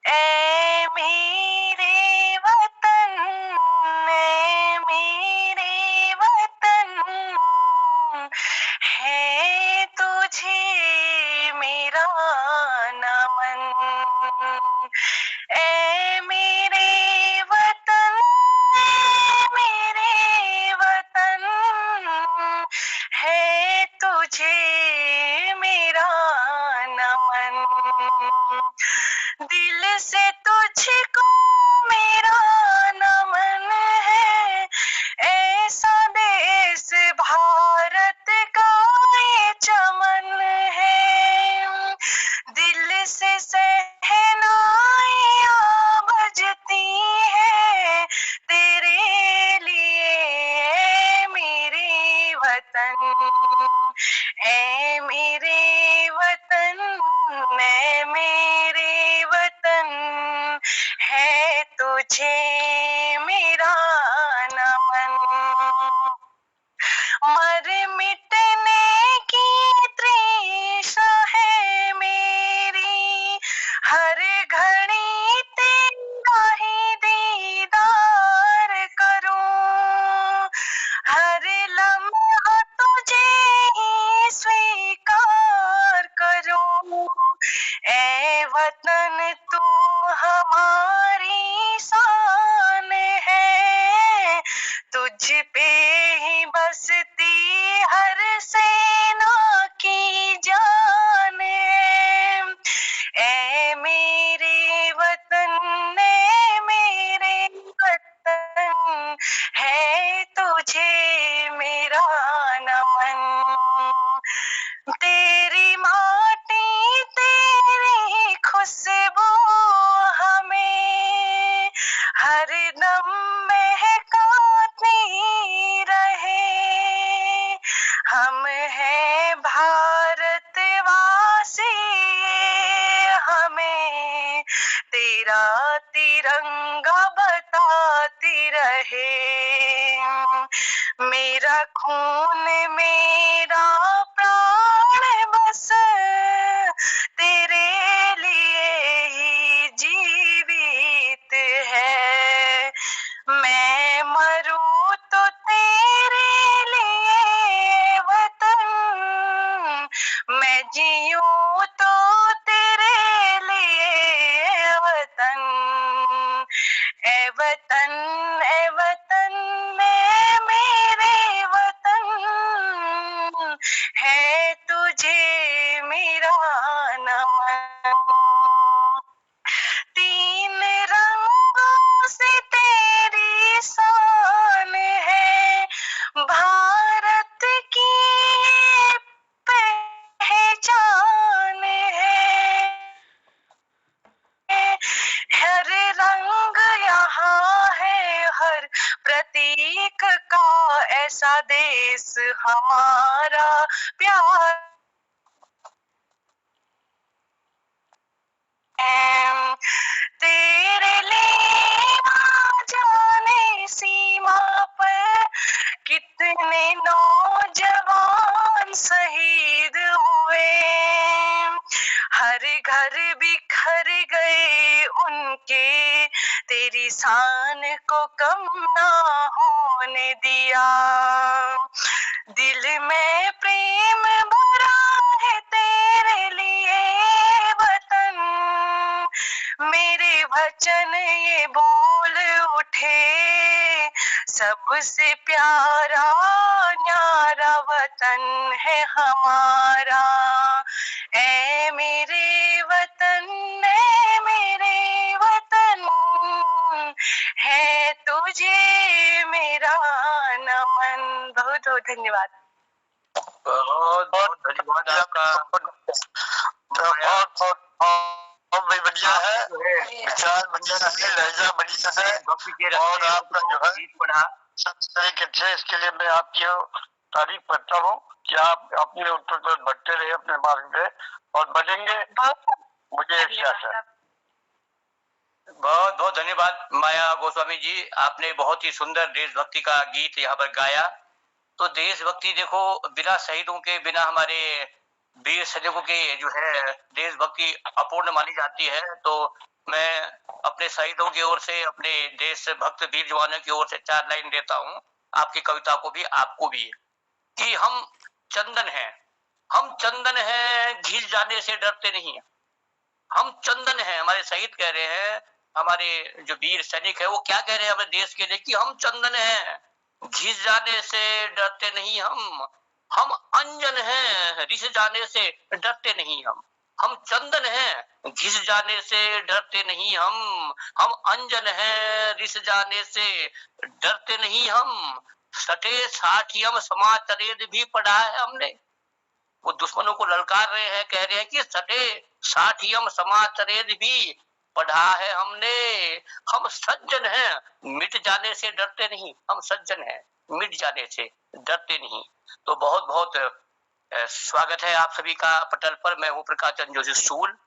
ऐ मेरे वतन, ऐ मेरे वतन, है तुझे मेरा नमन। ऐ मेरे वतन, ऐ मेरे वतन, है तुझे मेरा नमन। दिल से तुझको मेरा नमन है, ऐसा देश भारत का ये चमन है। दिल से सहनाइयाँ बजती है तेरे लिए मेरे वतन। ऐ मेरे वतन, ऐ मेरे वतन, है तुझे मेरा नमन। मर मिटने की तृष्णा है मेरी, हर घड़ी तेरा ही दीदार करूं, हर लम्हा तुझे ही स्वीकार करूं। ऐ वतन तू हमारी शान है, तुझ पे ही बसती हर सेना की जान है। ऐ मेरे वतन, ऐ मेरे वतन, है तुझे मेरा नमन। तेरी माटी तेरी खुशबू हमें हर दम महकाती रहे। हम हैं भारतवासी, हमें तेरा तिरंगा बताती रहे। मेरा खून मेरा प्राण बस तेरे लिए ही जीवित है। मैं मरूं तो तेरे लिए वतन, मैं जीऊं तो तेरे लिए वतन। ऐ वतन, ऐ वतन, मैं मेरे वतन, ऐसा देश हमारा प्यार तेरे लिए ना जाने सीमा पर कितने नौजवान शहीद हुए, हर घर बिखर गए उनके, तेरी शान को कम ना होने दिया। दिल में प्रेम भरा है तेरे लिए वतन, मेरे वचन ये बोल उठे, सबसे प्यारा न्यारा वतन है हमारा। ऐ मेरे वतन, ऐ मेरे वतन, है तुझे मेरा नमन। बहुत बहुत धन्यवाद। बहुत बहुत धन्यवाद आपका। बहुत बढ़िया है, विचार बढ़िया है, लहजा बढ़िया है, और आपका जो है पढ़ा तरीके से, इसके लिए मैं आपकी तारीफ करता हूँ कि आप अपने उत्तर पर बढ़ते रहे अपने मार्ग पे, और बढ़ेंगे, मुझे विश्वास है। बहुत बहुत धन्यवाद माया गोस्वामी जी, आपने बहुत ही सुंदर देशभक्ति का गीत यहाँ पर गाया। तो देशभक्ति देखो, बिना शहीदों के, बिना हमारे वीर सैनिकों के जो है देशभक्ति अपूर्ण मानी जाती है। तो मैं अपने शहीदों की ओर से, अपने देशभक्त वीर जवानों की ओर से 4 लाइन देता हूँ, आपकी कविता को भी, आपको भी, कि हम चंदन हैं, हम चंदन हैं, घिस जाने से डरते नहीं। हम चंदन हैं, हमारे शहीद कह रहे हैं, हमारे जो वीर सैनिक है वो क्या कह रहे हैं हमारे देश के लिए, कि हम चंदन हैं, घिस जाने से डरते नहीं हम अंजन हैं, रिस जाने से डरते नहीं हम चंदन हैं, घिस जाने से डरते नहीं हम अंजन हैं, रिस जाने से डरते नहीं हम, सटे साठियम समाचरेद भी पढ़ा है हमने। वो दुश्मनों को ललकार रहे हैं, कह रहे हैं कि सटे साठियम समाचरेद भी पढ़ा है हमने, हम सज्जन हैं, मिट जाने से डरते नहीं, हम सज्जन हैं, मिट जाने से डरते नहीं। तो बहुत बहुत स्वागत है आप सभी का पटल पर। मैं हूँ प्रकाश चंद्र जोशी सूल,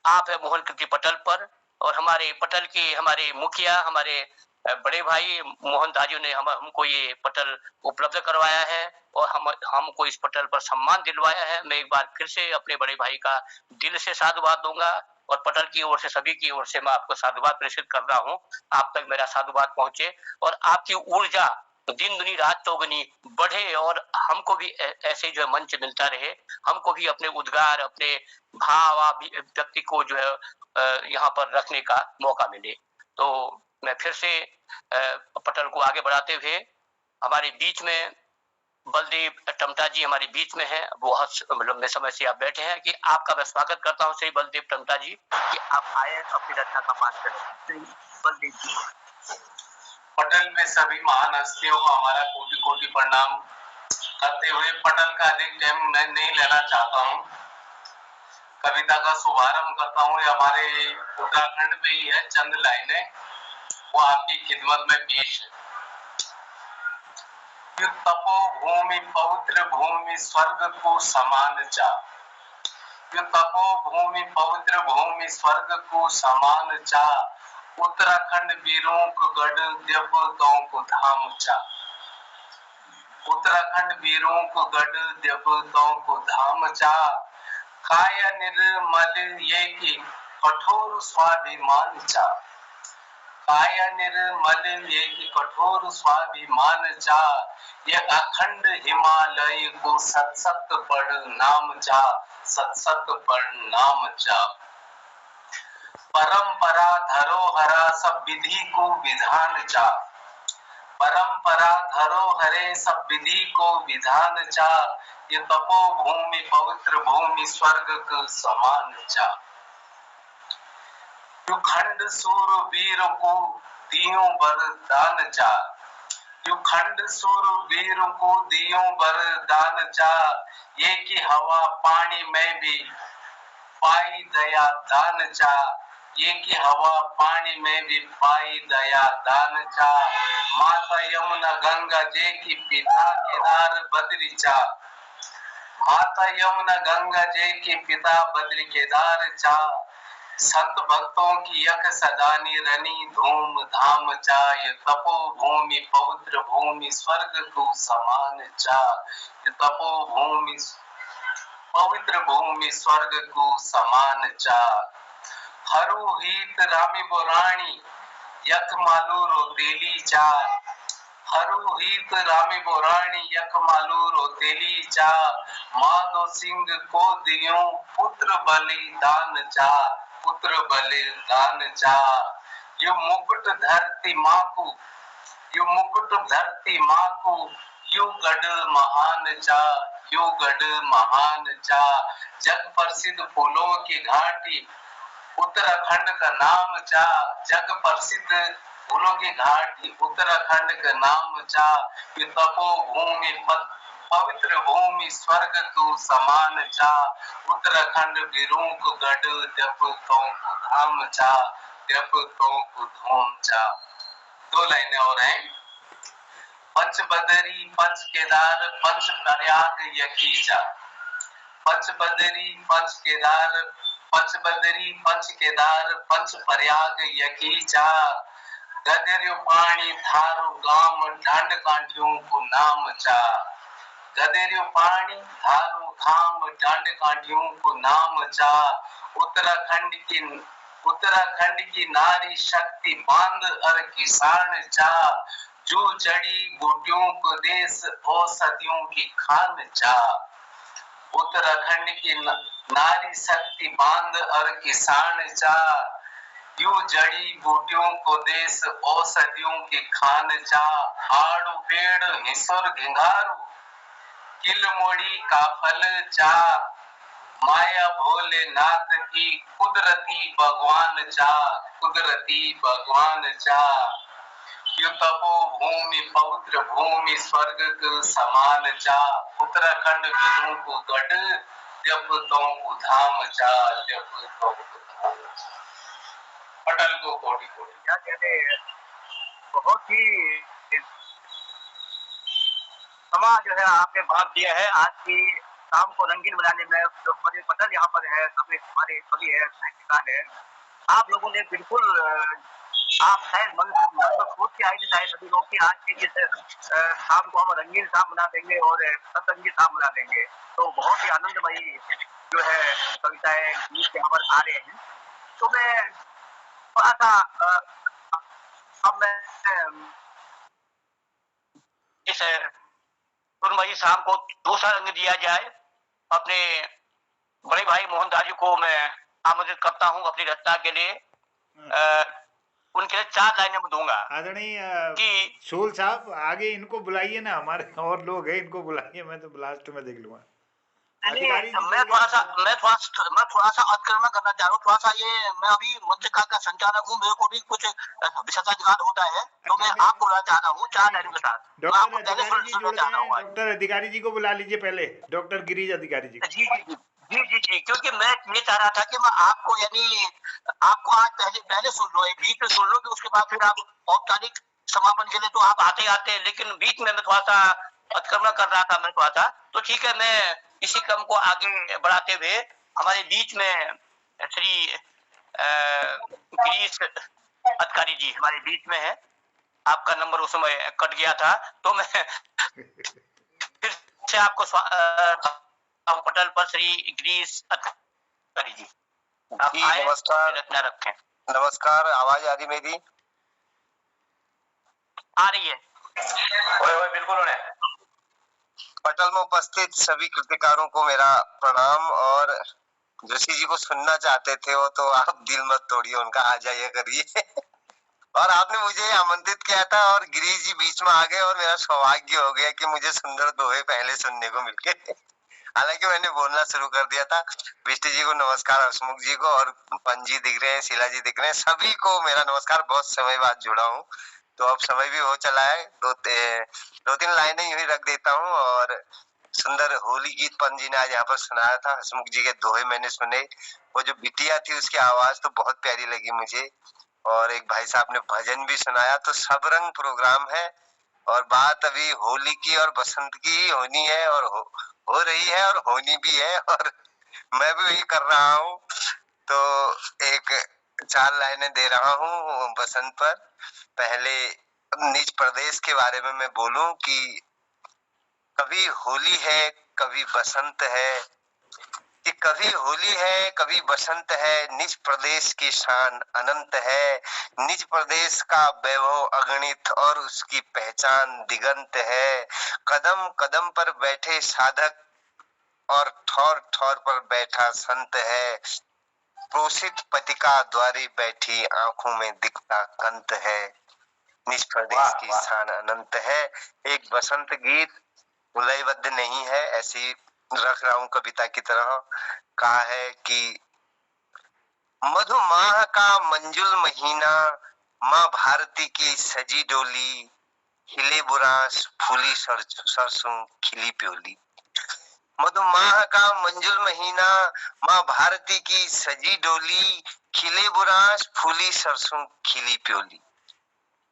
आप है मोहन कीर्ति पटल पर, और हमारे पटल के हमारे मुखिया, हमारे बड़े भाई मोहन दाजू ने हमको ये पटल उपलब्ध करवाया है, और हमको इस पटल पर सम्मान दिलवाया है। मैं एक बार फिर से अपने बड़े भाई का दिल से साधुवाद दूंगा, और पटल की ओर से, सभी की ओर से मैं आपको साधुवाद प्रेषित कर रहा हूँ। आप तक मेरा साधुवाद पहुंचे, और आपकी ऊर्जा दिन दुनी रात चौगुनी बढ़े, और हमको भी ऐसे जो है मंच मिलता रहे, हमको भी अपने उद्गार, अपने भाव व्यक्ति को जो है यहाँ पर रखने का मौका मिले। तो मैं फिर से पटल को आगे बढ़ाते हुए, हमारे बीच में बलदेव टमटा जी हमारे बीच में है, बहुत लंबे समय से आप बैठे हैं, कि आपका मैं स्वागत करता हूं श्री बलदेव टमटा जी, कि आप आए अपनी रचना का पाठ करें। बलदेव जी। पटल में सभी महान हस्तियों को हमारा कोटि कोटि प्रणाम करते हुए, पटल का अधिक टाइम मैं नहीं लेना चाहता हूँ, कविता का शुभारंभ करता हूँ। हमारे उत्तराखंड में ही है, चंद लाइनें, वो आपकी खिदमत में पेश है। तपो भूमि पवित्र भूमि स्वर्ग को समान चा, तपो भूमि पवित्र भूमि स्वर्ग को समान चा, उत्तराखंड वीरों को गढ़ देवताओं को धाम चा, उत्तराखंड वीरों को गढ़ देवताओं को धाम चा, काया निर्मल ये की कठोर स्वाभिमान चा, काया निर्मल ये की कठोर स्वाभिमान चा, ये अखंड हिमालय को सत सत प्रणाम चा, सत सत प्रणाम चा, परंपरा धरोहरा सब विधि को विधान चा, परंपरा धरोहरे सब विधि को विधान चा, ये तपो भूमि पवित्र भूमि स्वर्ग के समान चा, यो खंड सूर वीर को दियो वरदान चा, यो खंड सूर वीर को दियो वरदान चा, ये की हवा पानी में भी पाई दया दान चा, ये की हवा पानी में भी पाई दया दान चा। माता यमुना गंगा जे की पिता केदार बद्री चा। माता यमुना गंगा जी के पिता बद्री केदार चा। संत भक्तों की यक सदानी रनी धूम धाम चा। ये तपो भूमि पवित्र भूमि स्वर्ग को समान चा। ये तपो भूमि पवित्र भूमि स्वर्ग को समान चा। हरु हित रामी बोराणी यक मालू रोतेली चा। हरु हित रामी बोराणी यक मालू रोतेली चा। माधो सिंह को दियो पुत्र बलिदान चा। पुत्र बलिदान चा। यो मुकुट धरती माँ को, यो मुकुट धरती माँ को, यो गढ़ महान चा। यो गढ़ महान चा। जग प्रसिद्ध फूलों की घाटी उत्तराखंड का नाम चा। जग प्रसिद्ध फूलों की घाटी उत्तराखंड का नाम चा। ये तपो भूमि पवित्र भूमि स्वर्ग को समान चा। उत्तराखंड वीरों को गढ़ देवतों को धाम चा। देवतों को धूम चा। 2 लाइनें और हैं। पंच बदरी पंच केदार पंच प्रयाग यकीचा। पंच बदरी पंच केदार पंच बदरी पंच केदार पंच प्रयाग यकीचा। गदरियो पानी थारो गाम ढंड कांठियों को नाम चा। गदरियो पानी थारो गाम ढंड कांठियों को नाम चा। उत्तराखंड की नारी शक्ति बांध और किसान चा। जो जड़ी बूटियों को देश औषधियों की खान चा। उत्तराखंड की नारी शक्ति बांध और किसान चा। यू जड़ी बूटियों को देश औषधियों की खान चा। हाड़ू पेड़ हिसुर घिंगारू किलमोड़ी का फल चा। माया भोलेनाथ की कुदरती भगवान चा। कुदरती भगवान चा। यो तपो भूमि पवित्र भूमि स्वर्ग के समान चा। उत्तराखंड वीरों को गढ़ देवतों को धाम चा। देवतों को धाम चा। पटल को कोटि कोटि। क्या कहते हैं, बहुत ही समा जो है आपने भाग दिया है आज की शाम को रंगीन बनाने में। जो पटल यहाँ पर है, सभी हमारे सभी है, साहित्यकार है। आप लोगों ने बिल्कुल आप शायद मन में सोच के आए थे शायद सभी लोग की आज के जैसे शाम को हम रंगीन शाम बना देंगे और सतरंगी शाम बना देंगे। तो बहुत ही आनंदमयी जो है कविताएं गीत यहाँ पर आ रहे हैं। तो मैं थोड़ा सा अब मैं इस सुरमई शाम को दूसरा रंग दिया जाए। अपने बड़े भाई मोहन दास को मैं आमंत्रित करता हूँ अपनी रचना के लिए। उनके लिए 4 लाइनें दूंगा। आदरणीय कि शूल साहब आगे इनको बुलाइए ना, हमारे और लोग हैं, इनको बुलाइए। मैं तो लास्ट में देख लूंगा। मैं थोड़ा सा अतिक्रमण करना चाह रहा हूँ। थोड़ा सा ये मैं अभी मंच का संचालक हूँ, मेरे को भी कुछ विशेषाधिकार होता है, तो मैं आपको बुलाना चाह रहा हूँ 4 लाइनों के साथ। डॉक्टर अधिकारी जी को बुला लीजिए पहले, डॉक्टर गिरीश अधिकारी जी। जी, क्योंकि मैं ये चाह रहा था कि मैं आपको यानी आपको आज पहले सुन लो, बीच में सुन लो, कि उसके बाद फिर आप औपचारिक समापन के लिए तो आप आते, लेकिन बीच में मैं थोड़ा सा अतिक्रमण कर रहा था। मैं थोड़ा सा तो ठीक है, मैं इसी क्रम को आगे बढ़ाते हुए हमारे बीच में श्री गिरीश अधिकारी जी हमारे बीच में है। आपका नंबर उस समय कट गया था, तो मैं फिर से आपको पटल पर श्री गिरीश अधिकारी जी आप आए, नमस्कार। रचना रखें। नमस्कार, आवाज आ रही मेरी? आ रही है। ओए बिल्कुल होने। पटल में उपस्थित सभी कृतिकारों को मेरा प्रणाम। और जोशी जी को सुनना चाहते थे वो तो आप दिल मत तोड़िए, उनका आ जाइए करिए। और आपने मुझे आमंत्रित किया था और गिरीश जी बीच में आ गए और मेरा सौभाग्य हो गया कि मुझे सुंदर दोहे पहले सुनने को मिल गए। हालांकि मैंने बोलना शुरू कर दिया था। विष्टि जी को नमस्कार, हसमुख जी को, और पंजी दिख रहे हैं, शीला जी दिख रहे हैं, सभी को मेरा नमस्कार। बहुत समय बाद जुड़ा हूँ तो अब समय भी हो चला है। 2-3 लाइनें यूं ही रख देता हूँ। और सुंदर होली गीतपन जी ने आज यहाँ पर सुनाया था, हसमुख जी के दोहे मैंने सुने। वो जो बिटिया थी उसकी आवाज तो बहुत प्यारी लगी मुझे, और एक भाई साहब ने भजन भी सुनाया। तो सब रंग प्रोग्राम है, और बात अभी होली की और बसंत की होनी है, और हो रही है और होनी भी है, और मैं भी वही कर रहा हूँ। तो एक 4 लाइनें दे रहा हूँ बसंत पर। पहले निज प्रदेश के बारे में मैं बोलूं कि कभी होली है कभी बसंत है, कि कभी होली है कभी बसंत है, निज प्रदेश की शान अनंत है। निज प्रदेश का वैभव अगणित और उसकी पहचान दिगंत है। कदम कदम पर बैठे साधक और ठौर ठौर पर बैठा संत है। प्रोसित पतिका द्वारी बैठी आंखों में दिखता कंत है। निज प्रदेश की शान अनंत है। एक बसंत गीत लयबद्ध नहीं है, ऐसी रख रहा हूं कविता की तरह। कहा है कि मधुमाह का मंजुल महीना, माँ भारती की सजी डोली, खिले बुरांस फूली सरसों खिली प्योली। मधुमाह का मंजुल महीना, माँ भारती की सजी डोली, खिले बुरांस फूली सरसों खिली प्योली।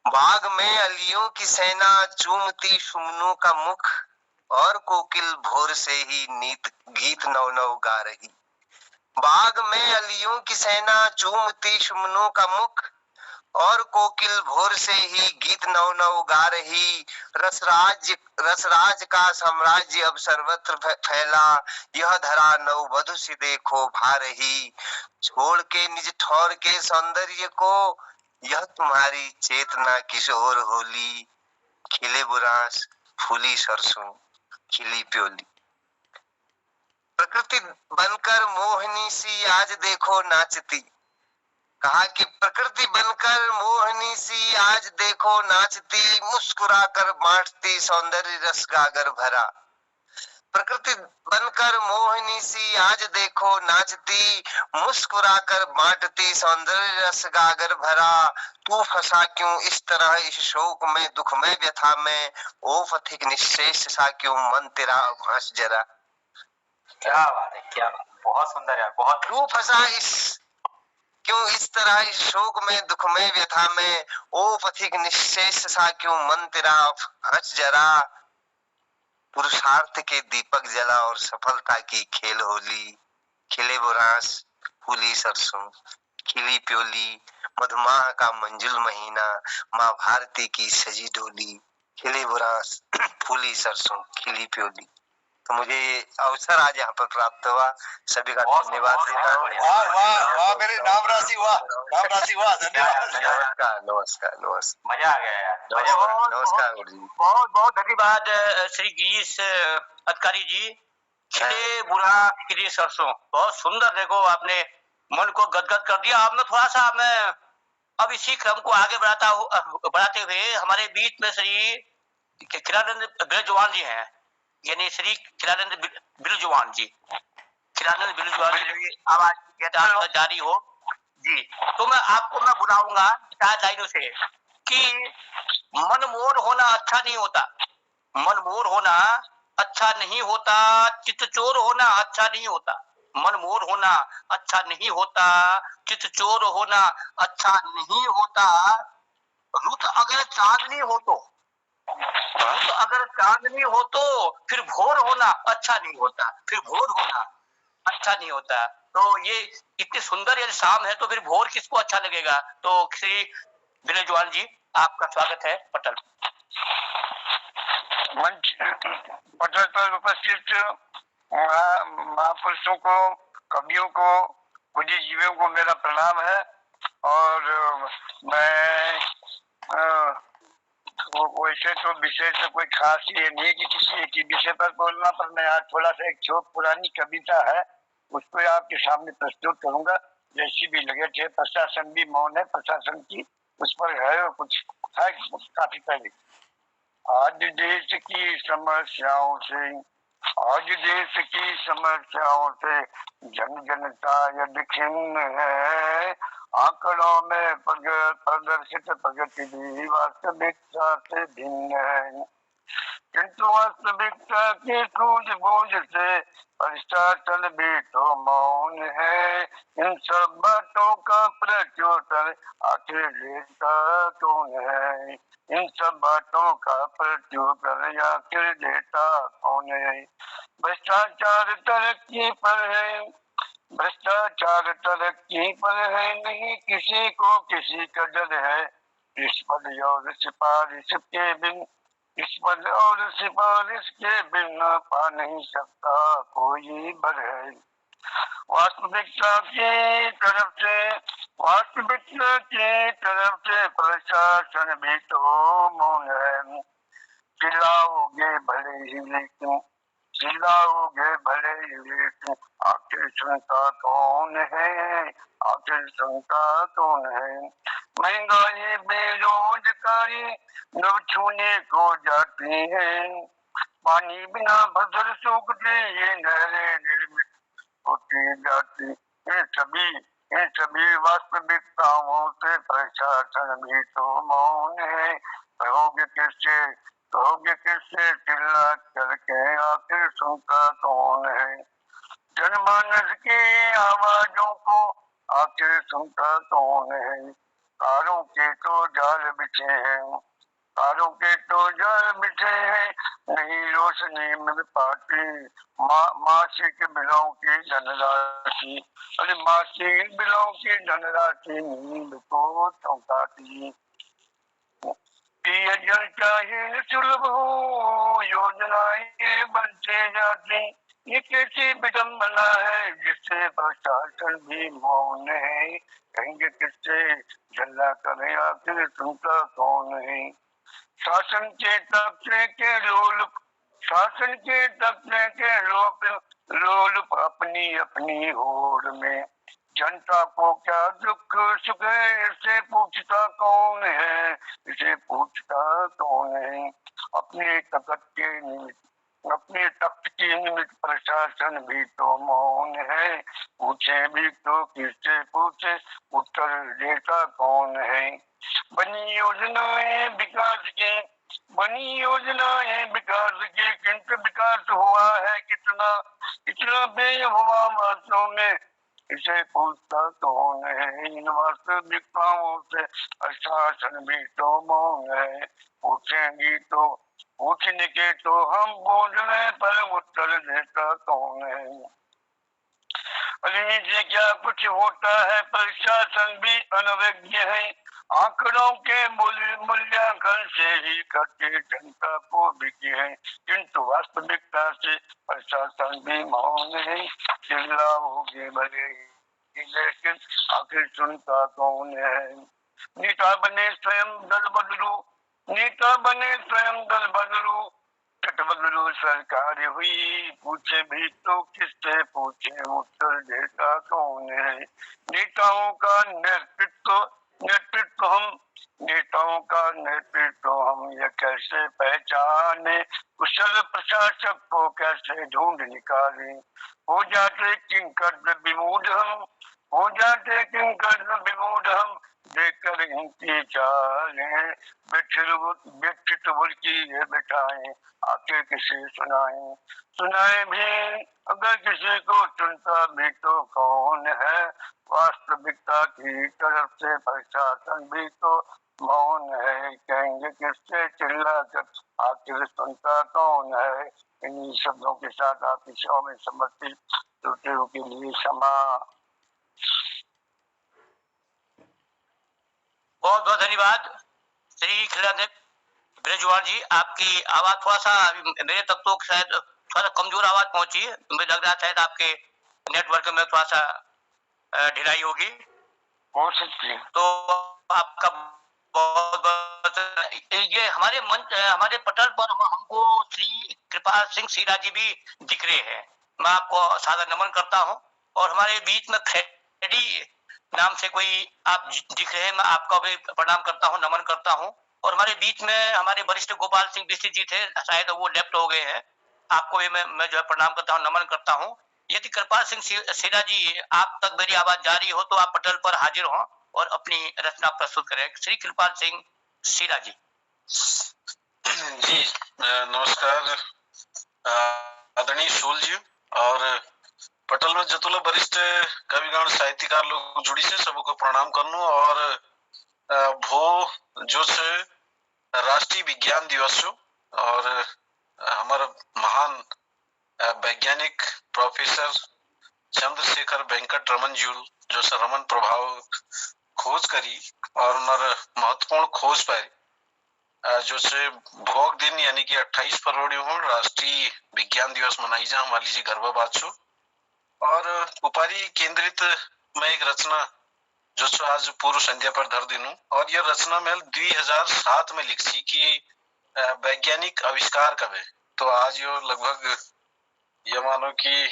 बाग में अलियों की सेना चूमती सुमनों का मुख, और कोकिल भोर से ही नीत गीत नव नव गा रही। बाग में अलियों की सेना चूमती सुमनों का मुख, और कोकिल भोर से ही गीत नव नव गा रही। रसराज का साम्राज्य अब सर्वत्र फैला, यह धरा नव वधु सी देखो भा रही। छोड़ के निज ठौर के सौंदर्य को, यह तुम्हारी चेतना किशोर होली। खिले बुरांस फूली सरसों खिली प्योली। प्रकृति बनकर मोहनी सी आज देखो नाचती। कहा कि प्रकृति बनकर मोहनी सी आज देखो नाचती, मुस्कुरा कर बांटती सौंदर्य रस गागर भरा। प्रकृति बनकर मोहनी सी आज देखो नाचती, मुस्कुरा कर बांटती सौंदर्य रस गागर भरा। तू फंसा क्यों इस तरह इस शोक में दुख में व्यथा में, ओ पथिक निश्शेष सा क्यों मन तेरा भास जरा। क्या बात है, क्या बात, बहुत सुंदर यार, बहुत। तू फंसा क्यों इस तरह इस शोक में दुख में व्यथा में, ओ पथिक निश्शेष सा क्यों मन तेरा हंस जरा। पुरुषार्थ के दीपक जला और सफलता की खेल होली। खिले बुरांस फूली सरसों खिली प्योली। मधुमाह का मंजुल महीना, माँ भारती की सजी डोली। खिले बुरांस फूली सरसों खिली प्योली। तो मुझे अवसर आज यहाँ पर प्राप्त हुआ, सभी का धन्यवाद देता हूँ। वाह वाह वाह, मेरे नाम राशि वाह, नाम राशि वाह, धन्यवाद। नमस्कार नमस्कार नमस्कार, मजा आ गया यार, नमस्कार गुरु जी। बहुत बहुत धन्यवाद श्री गिरीश अधिकारी जी। खिले बुरा खिले सरसों, बहुत सुंदर। देखो आपने मन को गदगद कर दिया। अब मैं थोड़ा सा अब इसी क्रम को आगे बढ़ाते हुए हमारे बीच में श्री खिलानंद बिरजवान जी हैं, यानी श्री खिलानंद बिरजवान जी। खिलानंद बिरजवान जी आवाज जारी हो जी, तो मैं बुलाऊंगा 4 लाइनों से कि मनमोर होना अच्छा नहीं होता, मनमोर होना अच्छा नहीं होता, चित्तचोर होना अच्छा नहीं होता। मनमोर होना अच्छा नहीं होता, चित्तचोर होना अच्छा नहीं होता। रुत अगर चांदनी हो तो, रुत अगर चांदनी हो तो फिर भोर होना अच्छा नहीं होता, फिर भोर होना अच्छा नहीं होता। तो ये इतनी सुंदर यदि शाम है तो फिर भोर किसको अच्छा लगेगा। तो श्री बिरजवाल जी आपका स्वागत है पटल मंच पटल पर उपस्थित महापुरुषों को, कवियों को, बुद्धिजीवियों को मेरा प्रणाम है। और मैं वैसे तो विषय से कोई खास ये नहीं कि किसी एक ही विषय पर बोलना, पर मैं आज थोड़ा सा एक छोट पुरानी कविता है उसको आपके सामने प्रस्तुत करूंगा, जैसी भी लगे थे। प्रशासन भी मौन है, प्रशासन की उस पर है कुछ है काफी पहले। आज देश की समस्याओं से, आज देश की समस्याओं से जन जनता यदि खिन्न है, आंकड़ों में प्रदर्शित प्रगति भी वास्तविकता से भिन्न है। किंतु वास्तविकता की सूझबूझ से प्रशासन भी तो मौन है। इन सब बातों का प्रत्युत्तर आखिर देता कौन है? इन सब बातों का प्रत्युत्तर आखिर देता कौन है? भ्रष्टाचार तरक्की पर है, भ्रष्टाचार तरक्की पर है, नहीं किसी को किसी का डर है। रिश्वत और सिफारिश के बिन, रिश्वत और सिफारिश के बिना पा नहीं सकता कोई बर है। वास्तविकता की तरफ से, वास्तविकता की तरफ से प्रशासन भी तो मौन है। चिल्लाओगे भले ही लेकिन, चिल्लाओगे भले ही लेकिन आखिर सुनता कौन है? आखिर सुनता कौन है? महंगाई बेरोजगारी नव छूने को जाती है। पानी बिना फसल सूखते ये नहरें निर्मित होती जाती। इन सभी वास्तविकताओं से प्रशासन भी तो मौन है। कहोगे किससे, कहोगे किससे चिल्ला करके आखिर सुनता कौन है? जनमानस की आवाजों को आखिर सुनता कौन है? तारों के तो जाल बिछे हैं, तारों के तो जाल बिछे हैं, नहीं रोशनी मिल पाती। मासिक बिलों की धनराशि, अरे मासिक बिलों की धनराशि नींद को चौंकाती। जल चाहे सुलभ हो योजनाएं बनते जाती। ये कैसी विडम्बना है जिससे प्रशासन भी मौन है। कहेंगे किससे झल्ला करे आखिर सुनता कौन है? शासन के तख्ते के लोलुप, शासन के तख्ते के लोलुप अपनी अपनी होड़ में। जनता को क्या दुख सुख है इसे पूछता कौन है? इसे पूछता कौन है? अपने तख्त के निमित्त, अपने तख्त के निमित्त प्रशासन भी तो मौन है। पूछे भी तो किससे पूछे, उत्तर देता कौन है? बनी योजनाएं विकास की, बनी योजनाएं विकास की, किंतु विकास हुआ है कितना, कितना व्यय हुआ वर्षों में, इसे पूछता कौन है? इन वास्तविकताओं से प्रशासन भी तो मौन है। पूछेंगी तो, पूछने के तो हम बोल रहे पर उत्तर देता कौन है? अरे से क्या कुछ होता है? प्रशासन भी अनभिज्ञ है। आंकड़ों के मूल्यांकन से ही करके जनता को बिकी है, किंतु वास्तविकता से प्रशासन भी मौन है। चिल्लाओगे भले लेकिन आखिर सुनता कौन है? नेता बने स्वयं दल बदलू, नेता बने स्वयं दल बदलू, चट बदलू सरकार हुई, पूछे भी तो किससे पूछे, उत्तर देता कौन है? नेताओं का नेतृत्व, नेतृत्व हम, नेताओं का नेतृत्व हम ये कैसे पहचाने? कुशल प्रशासक को कैसे ढूंढ निकाले? हो जाते किंकर विमूढ़ हम, हो जाते किंकर विमूढ़ हम, देखकर इनकी चालें। व्यक्तित्व की ये बिठाएं, आखिर किसे सुनाएं? सुनाए भी अगर किसी को सुनता भी तो कौन है? वास्तविकता की तरफ से प्रशासन भी तो मौन है। कहेंगे किससे चिल्ला कर आखिर सुनता कौन है? इन्हीं शब्दों के साथ आपकी सेवा में समर्पित त्रुटियों के लिए क्षमा। बहुत बहुत धन्यवाद श्री खिलादेव ब्रजवाल जी। आपकी आवाज थोड़ा सा मेरे तक तो शायद थोड़ा सा कमजोर आवाज पहुंची है, मुझे लग रहा है शायद आपके नेटवर्क में थोड़ा सा ढिलाई होगी, हो सकती है। तो आपका बहुत बहुत ये हमारे मंच, हमारे पटल पर हमको श्री कृपाल सिंह सीरा जी भी दिख रहे हैं। मैं आपको सादर नमन करता हूँ। और हमारे बीच में खेड़ी नाम से कोई आप दिख रहे हैं, मैं आपका भी प्रणाम करता हूँ, नमन करता हूँ। और हमारे बीच में हमारे वरिष्ठ गोपाल सिंह बिस्ती जी थे, शायद वो लेफ्ट हो गए हैं, आपको भी मैं जो है प्रणाम करता हूँ, नमन करता हूँ। यदि कृपाल सिंह सीरा जी आप तक मेरी आवाज जा रही हो तो आप पटल पर हाजिर हो और अपनी रचना प्रस्तुत करें। श्री कृपाल सिंह सीरा जी। जी नमस्कार आदरणीय शूल जी और पटल में जतुला वरिष्ठ कविगण साहित्यकार लोग जुड़ी से सबको प्रणाम करनो और भो जो से राष्ट्रीय विज्ञान दिवस और हमारा महान वैज्ञानिक प्रोफेसर चंद्रशेखर वेंकट रमन जी जो से रमन प्रभाव खोज करी और उन्होंने महत्वपूर्ण खोज पाई जो से भोग दिन यानी कि 28 फरवरी हो राष्ट्रीय विज्ञान दिवस मनाई जा हमारी जी गर्व बात छो और ऊपरी केंद्रित में एक रचना जो सो आज पूर्व संध्या पर धर दिनू और यह रचना में 2007 में लिखी कि वैज्ञानिक आविष्कार कब है। तो आज यो लगभग ये मानो कि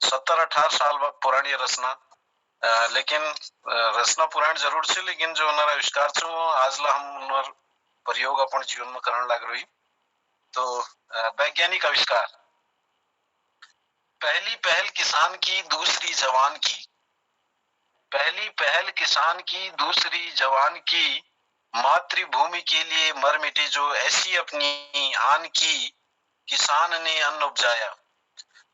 70-18 साल पुरानी रचना लेकिन रचना पुराण जरूर से लेकिन जो हमारा आविष्कार छो आज ला हम उनर प्रयोग अपन जीवन में करने लग रही। तो वैज्ञानिक आविष्कार पहली पहल किसान की दूसरी जवान की, पहली पहल किसान की दूसरी जवान की, मातृभूमि के लिए मर मिटे जो ऐसी अपनी आन की, किसान ने अन्न उपजाया,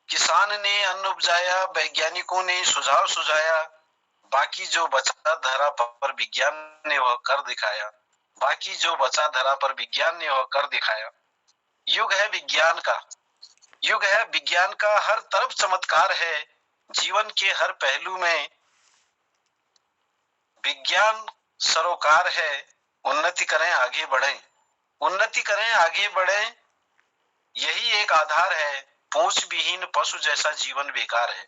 किसान ने अन्न उपजाया, वैज्ञानिकों ने सुझाव सुझाया, बाकी जो बचा धरा पर विज्ञान ने वह कर दिखाया, बाकी जो बचा धरा पर विज्ञान ने वह कर दिखाया। युग है विज्ञान का, युग है विज्ञान का, हर तरफ चमत्कार है, जीवन के हर पहलू में विज्ञान सरोकार है। उन्नति करें आगे बढ़ें, उन्नति करें आगे बढ़ें, यही एक आधार है, पूंछ विहीन पशु जैसा जीवन बेकार है।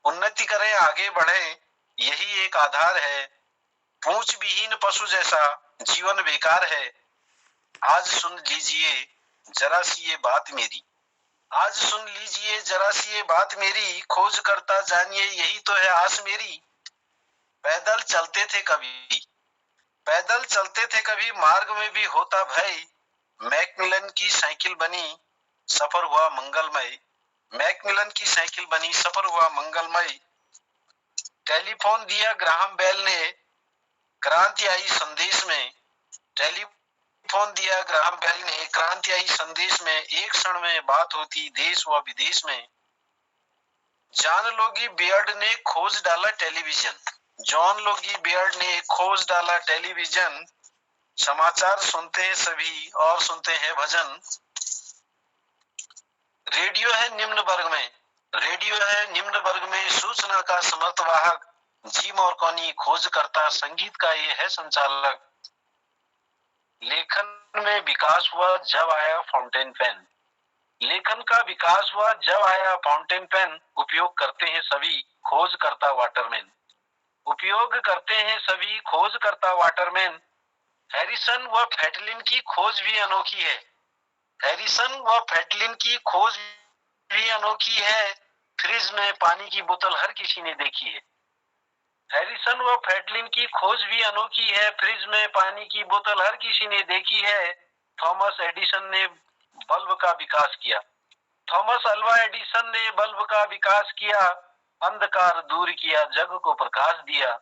उन्नति करें आगे बढ़ें, यही एक आधार है, पूंछ विहीन पशु जैसा जीवन बेकार है। आज सुन लीजिए जरा सी ये बात मेरी, आज सुन लीजिए जरा सी ये बात मेरी, खोज करता जानिए यही तो है आस मेरी। पैदल चलते थे कभी, पैदल चलते थे कभी, मार्ग में भी होता भय, मैकमिलन की साइकिल बनी सफर हुआ मंगलमय, मैकमिलन की साइकिल बनी सफर हुआ मंगलमय। टेलीफोन दिया ग्राहम बेल ने, क्रांति आई संदेश में, टेलीफोन दिया ग्राहम बेल ने, क्रांति आई संदेश में, एक क्षण में बात होती देश व विदेश में। जॉन लोगी बियर्ड ने खोज डाला टेलीविजन, जॉन लोगी बियर्ड ने खोज डाला टेलीविजन, समाचार सुनते हैं सभी और सुनते हैं भजन। रेडियो है निम्न वर्ग में, रेडियो है निम्न वर्ग में, सूचना का समर्थवाहक, जी मॉर्कोनी खोज करता, संगीत का ये है संचालक। लेखन में विकास हुआ जब आया फाउंटेन पेन, लेखन का विकास हुआ जब आया फाउंटेन पेन, उपयोग करते हैं सभी खोज करता वाटरमैन, उपयोग करते हैं सभी खोज करता वाटरमैन। हैरिसन व फैटलिन की खोज भी अनोखी है, हैरिसन व फैटलिन की खोज भी अनोखी है, फ्रिज में पानी की बोतल हर किसी ने देखी है। हैरिसन व फैटलिन की खोज भी अनोखी है, फ्रिज में पानी की बोतल हर किसी ने देखी है। थॉमस एडिसन ने बल्ब का विकास किया, थॉमस अल्वा एडिसन ने बल्ब का विकास किया, अंधकार दूर किया जग को प्रकाश दिया।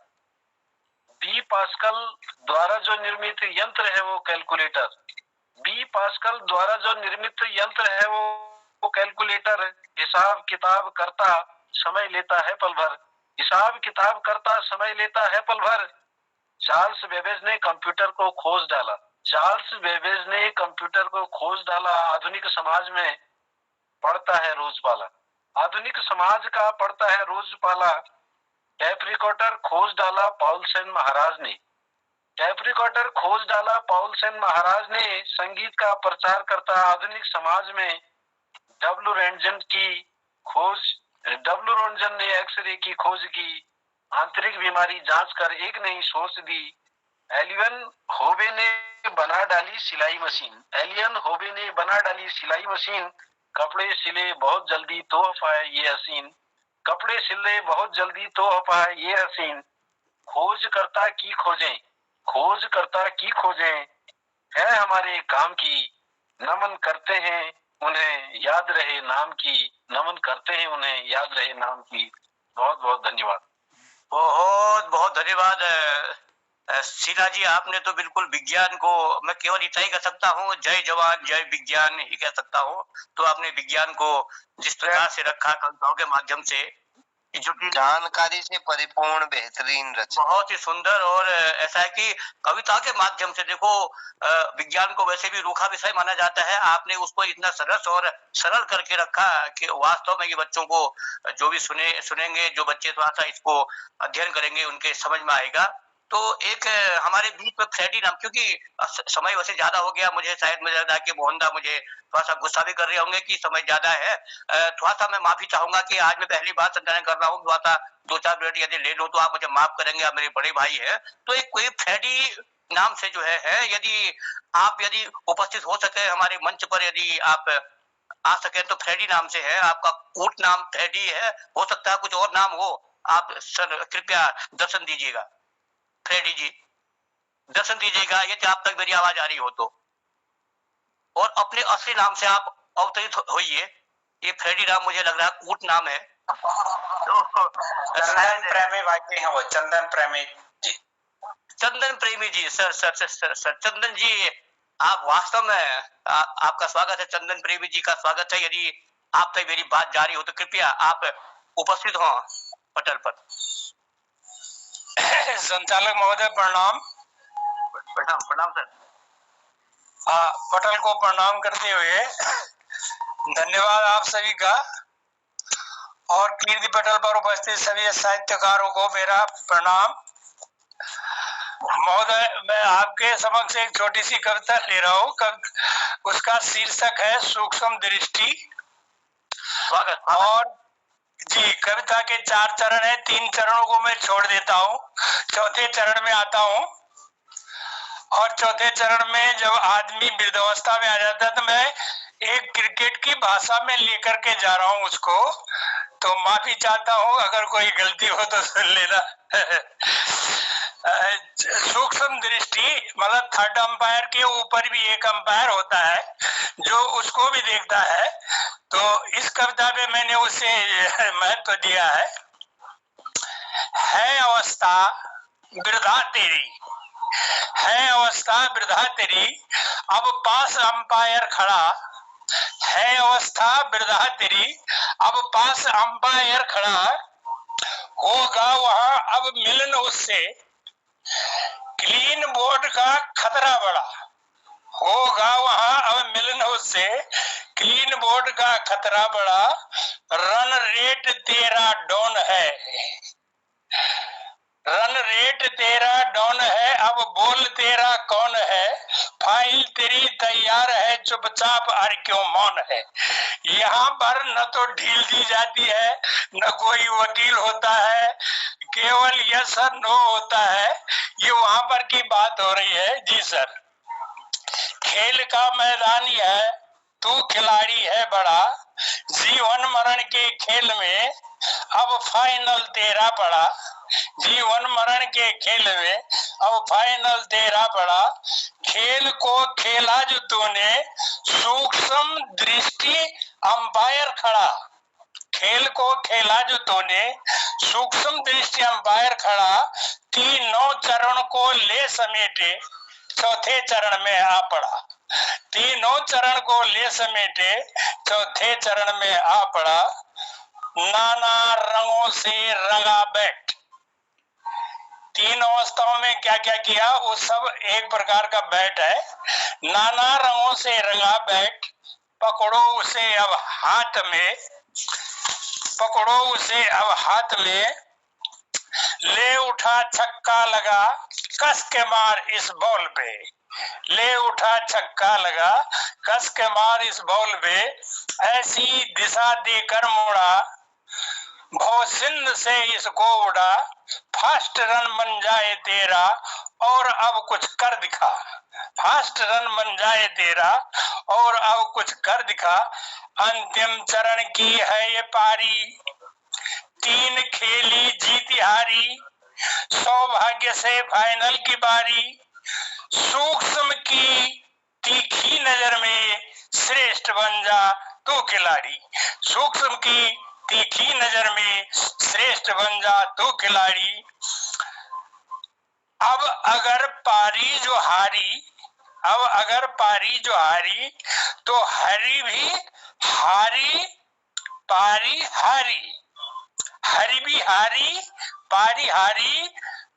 बी पास्कल द्वारा जो निर्मित यंत्र है वो कैलकुलेटर, बी पास्कल द्वारा जो निर्मित यंत्र है वो कैलकुलेटर, हिसाब किताब करता समय लेता है पल भर, हिसाब किताब करता समय लेता है पल भर। चार्ल्स बेबेज ने कंप्यूटर को खोज डाला, चार्ल्स बेबेज ने कंप्यूटर को खोज डाला, आधुनिक समाज में पढ़ता है रोजपाला, आधुनिक समाज का पढ़ता है रोजपाला। टेप रिकॉर्डर खोज डाला पाउलसेन महाराज ने, टेप रिकॉर्डर खोज डाला पाउलसेन महाराज ने, संगीत का प्रचार करता आधुनिक समाज में। डब्ल्यू रोंटगन की खोज, डब्ल्यू रोंटगन ने एक्सरे की खोज की, आंतरिक बीमारी जांच कर एक नई सोच दी। एलियन होबे ने बना डाली सिलाई मशीन, एलियन होबे ने बना डाली सिलाई मशीन, कपड़े सिले बहुत जल्दी तोहफा है ये हसीन, कपड़े सिले बहुत जल्दी तोहफा है ये हसीन। खोज करता की खोजें, खोज करता की खोजें, है हमारे काम की, नमन करते हैं उन्हें याद रहे नाम की, नमन करते हैं उन्हें याद रहे नाम की। बहुत बहुत धन्यवाद। बहुत बहुत धन्यवाद शीला जी, आपने तो बिल्कुल विज्ञान को, मैं केवल इतना ही कह सकता हूँ, जय जवान जय विज्ञान ही कह सकता हूँ। तो आपने विज्ञान को जिस प्रकार से रखा कविताओं के माध्यम से, जो कि जानकारी से परिपूर्ण बेहतरीन रचना, बहुत ही सुंदर। और ऐसा है कि कविता के माध्यम से देखो, विज्ञान को वैसे भी रूखा विषय माना जाता है, आपने उसको इतना सरस और सरल करके रखा कि वास्तव में ये बच्चों को, जो भी सुनेंगे, जो बच्चे थोड़ा सा इसको अध्ययन करेंगे, उनके समझ में आएगा। तो एक हमारे बीच में फ्रेडी नाम, क्योंकि समय वैसे ज्यादा हो गया, मुझे शायद मुझे लग रहा है कि मोहनदा मुझे थोड़ा सा गुस्सा भी कर रहे होंगे कि समय ज्यादा है। थोड़ा सा मैं माफी चाहूंगा कि आज मैं पहली बार संचालन कर रहा हूँ, थोड़ा सा 2-4 मिनट यदि ले लूं तो आप मुझे माफ करेंगे, आप मेरे बड़े भाई है। तो एक कोई फ्रेडी नाम से जो है यदि उपस्थित हो सके हमारे मंच पर, यदि आप आ सके तो फ्रेडी नाम से है। आपका कूट नाम फ्रेडी है, हो सकता है कुछ और नाम हो। आप सर कृपया दर्शन दीजिएगा, फ्रेडी जी दर्शन दीजिएगा, यदि आप तक मेरी आवाज आ रही हो तो, और अपने असली नाम से आप अवतरित होइए। ये फ्रेडी नाम मुझे लग रहा है कूट नाम है। तो चंदन प्रेमी भाई हैं वो, चंदन Premi ji. Chandan Premi ji, sir sir sir sir, sir Chandan ji, आप वास्तव में आपका स्वागत है। चंदन प्रेमी जी का स्वागत है। यदि आप तक मेरी बात जारी हो तो कृपया आप उपस्थित हो पटल पर। संचालक महोदय प्रणाम। प्रणाम प्रणाम सर। पटल को प्रणाम करते हुए धन्यवाद आप सभी का, और कीर्ति पटल पर उपस्थित सभी साहित्यकारों को मेरा प्रणाम। महोदय, मैं आपके समक्ष एक छोटी सी कविता ले रहा हूँ। उसका शीर्षक है सूक्ष्म दृष्टि। स्वागत। और जी, कविता के 4 चरण है, 3 चरणों को मैं छोड़ देता हूँ, चौथे चरण में आता हूँ। और चौथे चरण में जब आदमी वृद्धावस्था में आ जाता है तो मैं एक क्रिकेट की भाषा में लेकर के जा रहा हूँ उसको, तो माफी चाहता हूँ अगर कोई गलती हो तो सुन लेना। सूक्ष्म दृष्टि मतलब थर्ड अंपायर के ऊपर भी एक अंपायर होता है जो उसको भी देखता है। तो इस कविता में मैंने उसे महत्व दिया है अवस्था वृद्धा तेरी, है अवस्था वृद्धा तेरी, अब पास अंपायर खड़ा, है अवस्था वृद्धा तेरी, अब पास अंपायर खड़ा, होगा वहां अब मिलन उससे, क्लीन बोर्ड का खतरा बड़ा, होगा वहां अब मिलन उससे, क्लीन बोर्ड का खतरा बड़ा, रन रेट तेरा डाउन है, रन रेट तेरा डाउन है, अब बोल तेरा कौन है, फाइल तेरी तैयार है, चुपचाप और क्यों मौन है। यहाँ पर न तो ढील दी जाती है, न कोई वकील होता है, केवल यस और नो होता है। ये वहां पर की बात हो रही है। जी सर, खेल का मैदान है, तू खिलाड़ी है बड़ा, जीवन मरण के खेल में अब फाइनल तेरा पड़ा, जीवन मरण के खेल में अब फाइनल तेरा पड़ा, खेल को खेला जो तूने, सूक्ष्म दृष्टि अंपायर खड़ा, खेल को खेला जो तूने, सूक्ष्म दृष्टि अंपायर खड़ा, तीनों चरण को ले समेटे, चौथे चरण में आ पड़ा, तीनों चरण को ले समेटे, चौथे चरण में आ पड़ा, नाना रंगों से रंगा बैठ। तीन अवस्थाओं में क्या क्या किया वो सब एक प्रकार का बैट है। नाना रंगों से रंगा बैट, पकड़ो उसे अब हाथ में, पकड़ो उसे अब हाथ में, ले उठा छक्का लगा, कस के मार इस बॉल पे, ले उठा छक्का लगा, कस के मार इस बॉल पे, ऐसी दिशा देकर मुड़ा, भौसिंद से इसको उड़ा, फास्ट रन बन जाए तेरा और अब कुछ कर दिखा, फास्ट रन बन जाए तेरा और अब कुछ कर दिखा, अंतिम चरण की है ये पारी, 3 खेली जीती हारी, सौभाग्य से फाइनल की बारी, सूक्ष्म की तीखी नजर में श्रेष्ठ बन जा तू खिलाड़ी, सूक्ष्म की तीखी नजर में श्रेष्ठ बन जा तू खिलाड़ी, अब अगर पारी जो हारी, अब अगर पारी जो हारी तो हरी भी हारी, पारी हारी, हरी भी हारी, पारी हारी,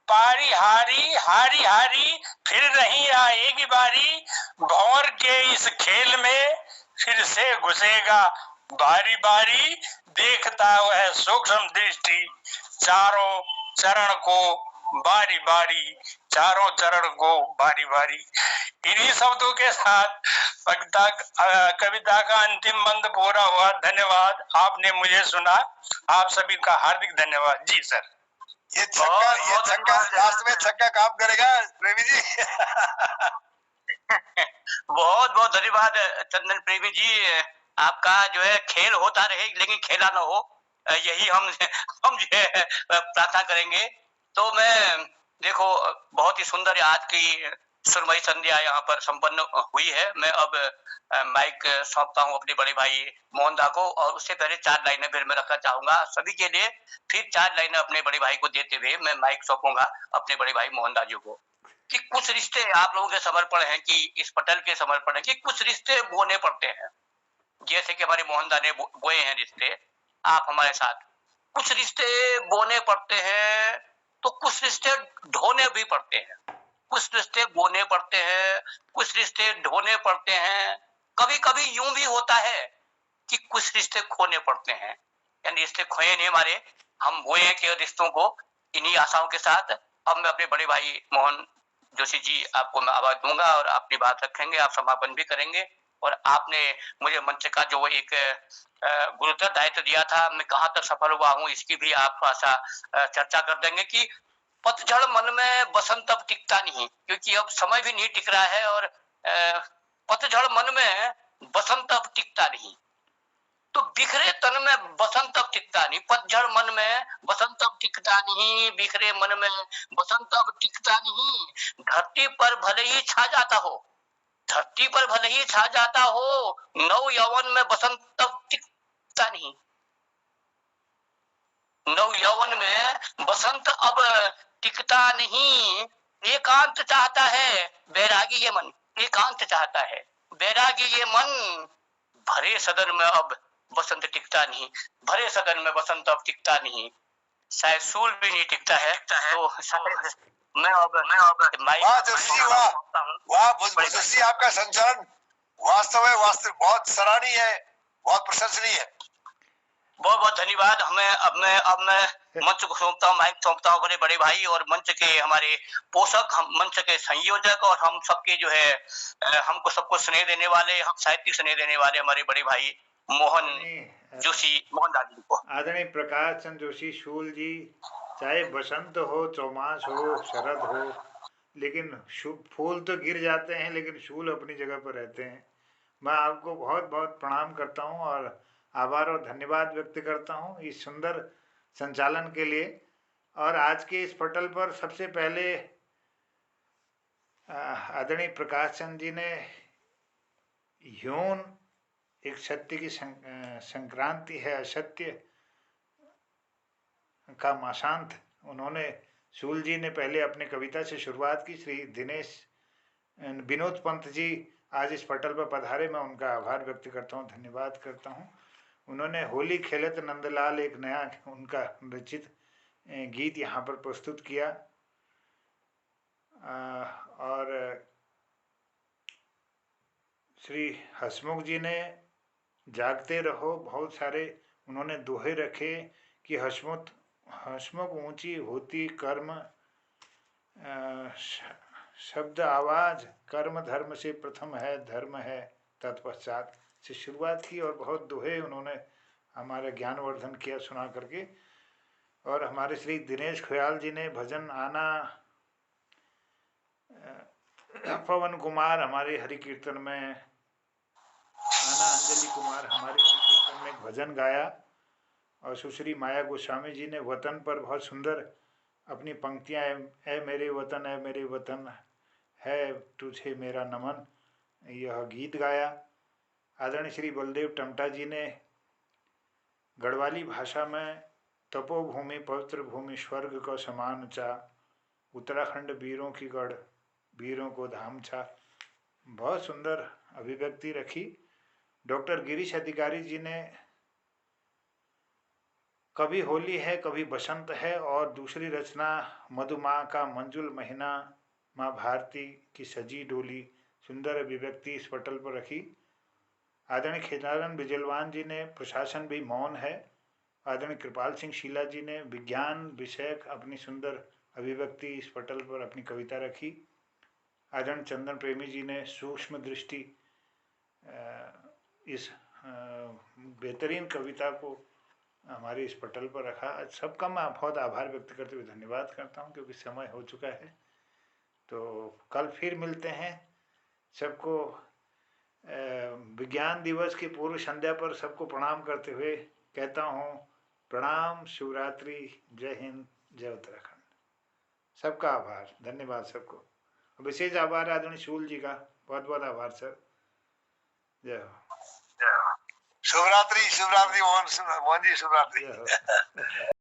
पारी हारी, हारी हारी, फिर नहीं आएगी बारी, भंवर के इस खेल में फिर से घुसेगा बारी बारी, देखता वह सूक्ष्म दृष्टि चारों चरण को बारी बारी, चारों चरण को बारी बारी। इन्हीं शब्दों के साथ कविता का अंतिम मंद पूरा हुआ। धन्यवाद, आपने मुझे सुना। आप सभी का हार्दिक धन्यवाद। जी सर। ये छक्का लास्ट में छक्का काम करेगा प्रेमी जी। बहुत बहुत धन्यवाद चंदन प्रेमी जी। आपका जो है खेल होता रहे लेकिन खेला ना हो, यही हम जो है प्रार्थना करेंगे। तो मैं देखो बहुत ही सुंदर आज की सुरमई संध्या यहाँ पर संपन्न हुई है। मैं अब माइक सौंपता हूँ अपने बड़े भाई मोहन दा को, और उससे पहले 4 लाइनें फिर मैं रखना चाहूंगा सभी के लिए। फिर 4 लाइनें अपने बड़े भाई को देते हुए मैं माइक सौंपूंगा अपने बड़े भाई मोहन दा जी को। कि कुछ रिश्ते आप लोगों के समर्पण हैं, कि इस पटल के समर्पण है, कि कुछ रिश्ते बोने पड़ते हैं। जैसे कि हमारे मोहन दा ने बोए हैं रिश्ते, आप हमारे साथ। कुछ रिश्ते बोने पड़ते हैं तो कुछ रिश्ते ढोने भी पड़ते हैं। कुछ रिश्ते बोने पड़ते हैं, कुछ रिश्ते ढोने पड़ते हैं। कभी कभी यूं भी होता है कि कुछ रिश्ते खोने पड़ते हैं। यानी रिश्ते खोए नहीं हमारे, हम बोए के रिश्तों को इन्हीं आशाओं के साथ। अब मैं अपने बड़े भाई मोहन जोशी जी आपको मैं आवाज दूंगा और अपनी बात रखेंगे, आप समापन भी करेंगे। और आपने मुझे मंच का जो एक गुरुतर दायित्व दिया था, मैं कहाँ तक सफल हुआ हूँ इसकी भी आप थोड़ा सा चर्चा कर देंगे। कि पतझड़ मन में बसंत अब टिकता नहीं, क्योंकि अब समय भी नहीं टिक रहा है, और पतझड़ मन में बसंत अब टिकता नहीं। तो बिखरे तन में बसंत अब टिकता नहीं, पतझड़ मन में बसंत अब टिकता नहीं, बिखरे मन में बसंत अब टिकता नहीं। धरती पर भले ही छा जाता हो, धरती पर भले ही छा जाता हो, नव यौवन में बसंत अब टिकता नहीं। नव यौवन में बसंत अब टिकता नहीं। एकांत चाहता है बैरागी ये मन, एकांत चाहता है बैरागी ये मन। भरे सदन में अब बसंत टिकता नहीं, भरे सदन में बसंत अब टिकता नहीं। शायद सूल भी नहीं टिकता है। तो मैं अब वाह जोशी, वाह जोशी, आपका संचालन वास्तव में बहुत सराहनीय है, बहुत प्रशंसनीय है। बहुत बहुत धन्यवाद। अब मैं मंच को सौंपता हूँ, माइक सौंपता हूँ अपने बड़े भाई और मंच के हमारे पोषक, हम मंच के संयोजक और हम सबके जो है हमको सबको स्नेह देने वाले, हम साहित्यिक स्नेह देने वाले हमारे बड़े भाई मोहन जोशी, मोहन दादी को। आदरणीय प्रकाश चंद्र जोशी शूल जी, चाहे बसंत हो, चौमास हो, शरद हो, लेकिन फूल तो गिर जाते हैं लेकिन शूल अपनी जगह पर रहते हैं। मैं आपको बहुत बहुत प्रणाम करता हूं और आभार और धन्यवाद व्यक्त करता हूं इस सुंदर संचालन के लिए। और आज के इस पटल पर सबसे पहले आदरणीय प्रकाश चंद जी ने यौन एक सत्य की संक्रांति है, असत्य का मासांत, उन्होंने शूल जी ने पहले अपनी कविता से शुरुआत की। श्री दिनेश विनोद पंत जी आज इस पटल पर पधारे, मैं उनका आभार व्यक्त करता हूँ, धन्यवाद करता हूँ। उन्होंने होली खेलत नंदलाल एक नया उनका रचित गीत यहाँ पर प्रस्तुत किया। और श्री हसमुख जी ने जागते रहो, बहुत सारे उन्होंने दोहे रखे कि हसमुख ऊंची होती कर्म शब्द आवाज, कर्म धर्म से प्रथम है, धर्म है तत्पश्चात से शुरुआत की। और बहुत दोहे उन्होंने हमारे ज्ञानवर्धन किया सुना करके। और हमारे श्री दिनेश खुयाल जी ने भजन आना, पवन कुमार हमारे हरि कीर्तन में, आना अंजलि कुमार हमारे हरि कीर्तन में एक भजन गाया। और सुश्री माया गोस्वामी जी ने वतन पर बहुत सुंदर अपनी पंक्तियां, ए मेरे वतन है तुझे मेरा नमन, यह गीत गाया। आदरणीय श्री बलदेव टमटा जी ने गढ़वाली भाषा में तपोभूमि पवित्र भूमि स्वर्ग का समान चा, उत्तराखंड वीरों की गढ़, वीरों को धाम छा। बहुत सुंदर अभिव्यक्ति रखी। डॉक्टर गिरीश अधिकारी जी ने कभी होली है कभी बसंत है और दूसरी रचना मधुमा का मंजुल महीना, माँ भारती की सजी डोली, सुंदर अभिव्यक्ति इस पटल पर रखी। आदरणीय खेदारन बिजलवान जी ने प्रशासन भी मौन है। आदरणीय कृपाल सिंह शीला जी ने विज्ञान विषयक अपनी सुंदर अभिव्यक्ति इस पटल पर अपनी कविता रखी। आदरणीय चंदन प्रेमी जी ने सूक्ष्म दृष्टि इस बेहतरीन कविता को हमारे इस पटल पर रखा। सबका मैं बहुत आभार व्यक्त करते हुए धन्यवाद करता हूँ, क्योंकि समय हो चुका है। तो कल फिर मिलते हैं। सबको विज्ञान दिवस की पूर्व संध्या पर सबको प्रणाम करते हुए कहता हूँ प्रणाम, शिवरात्रि, जय हिंद, जय उत्तराखंड। सबका आभार, धन्यवाद सबको। विशेष आभार आदरणीय शूल जी का, बहुत बहुत आभार सर। जय हो। शुभरात्रि, शुभरात्रि मोहन जी, शुभरात्रि।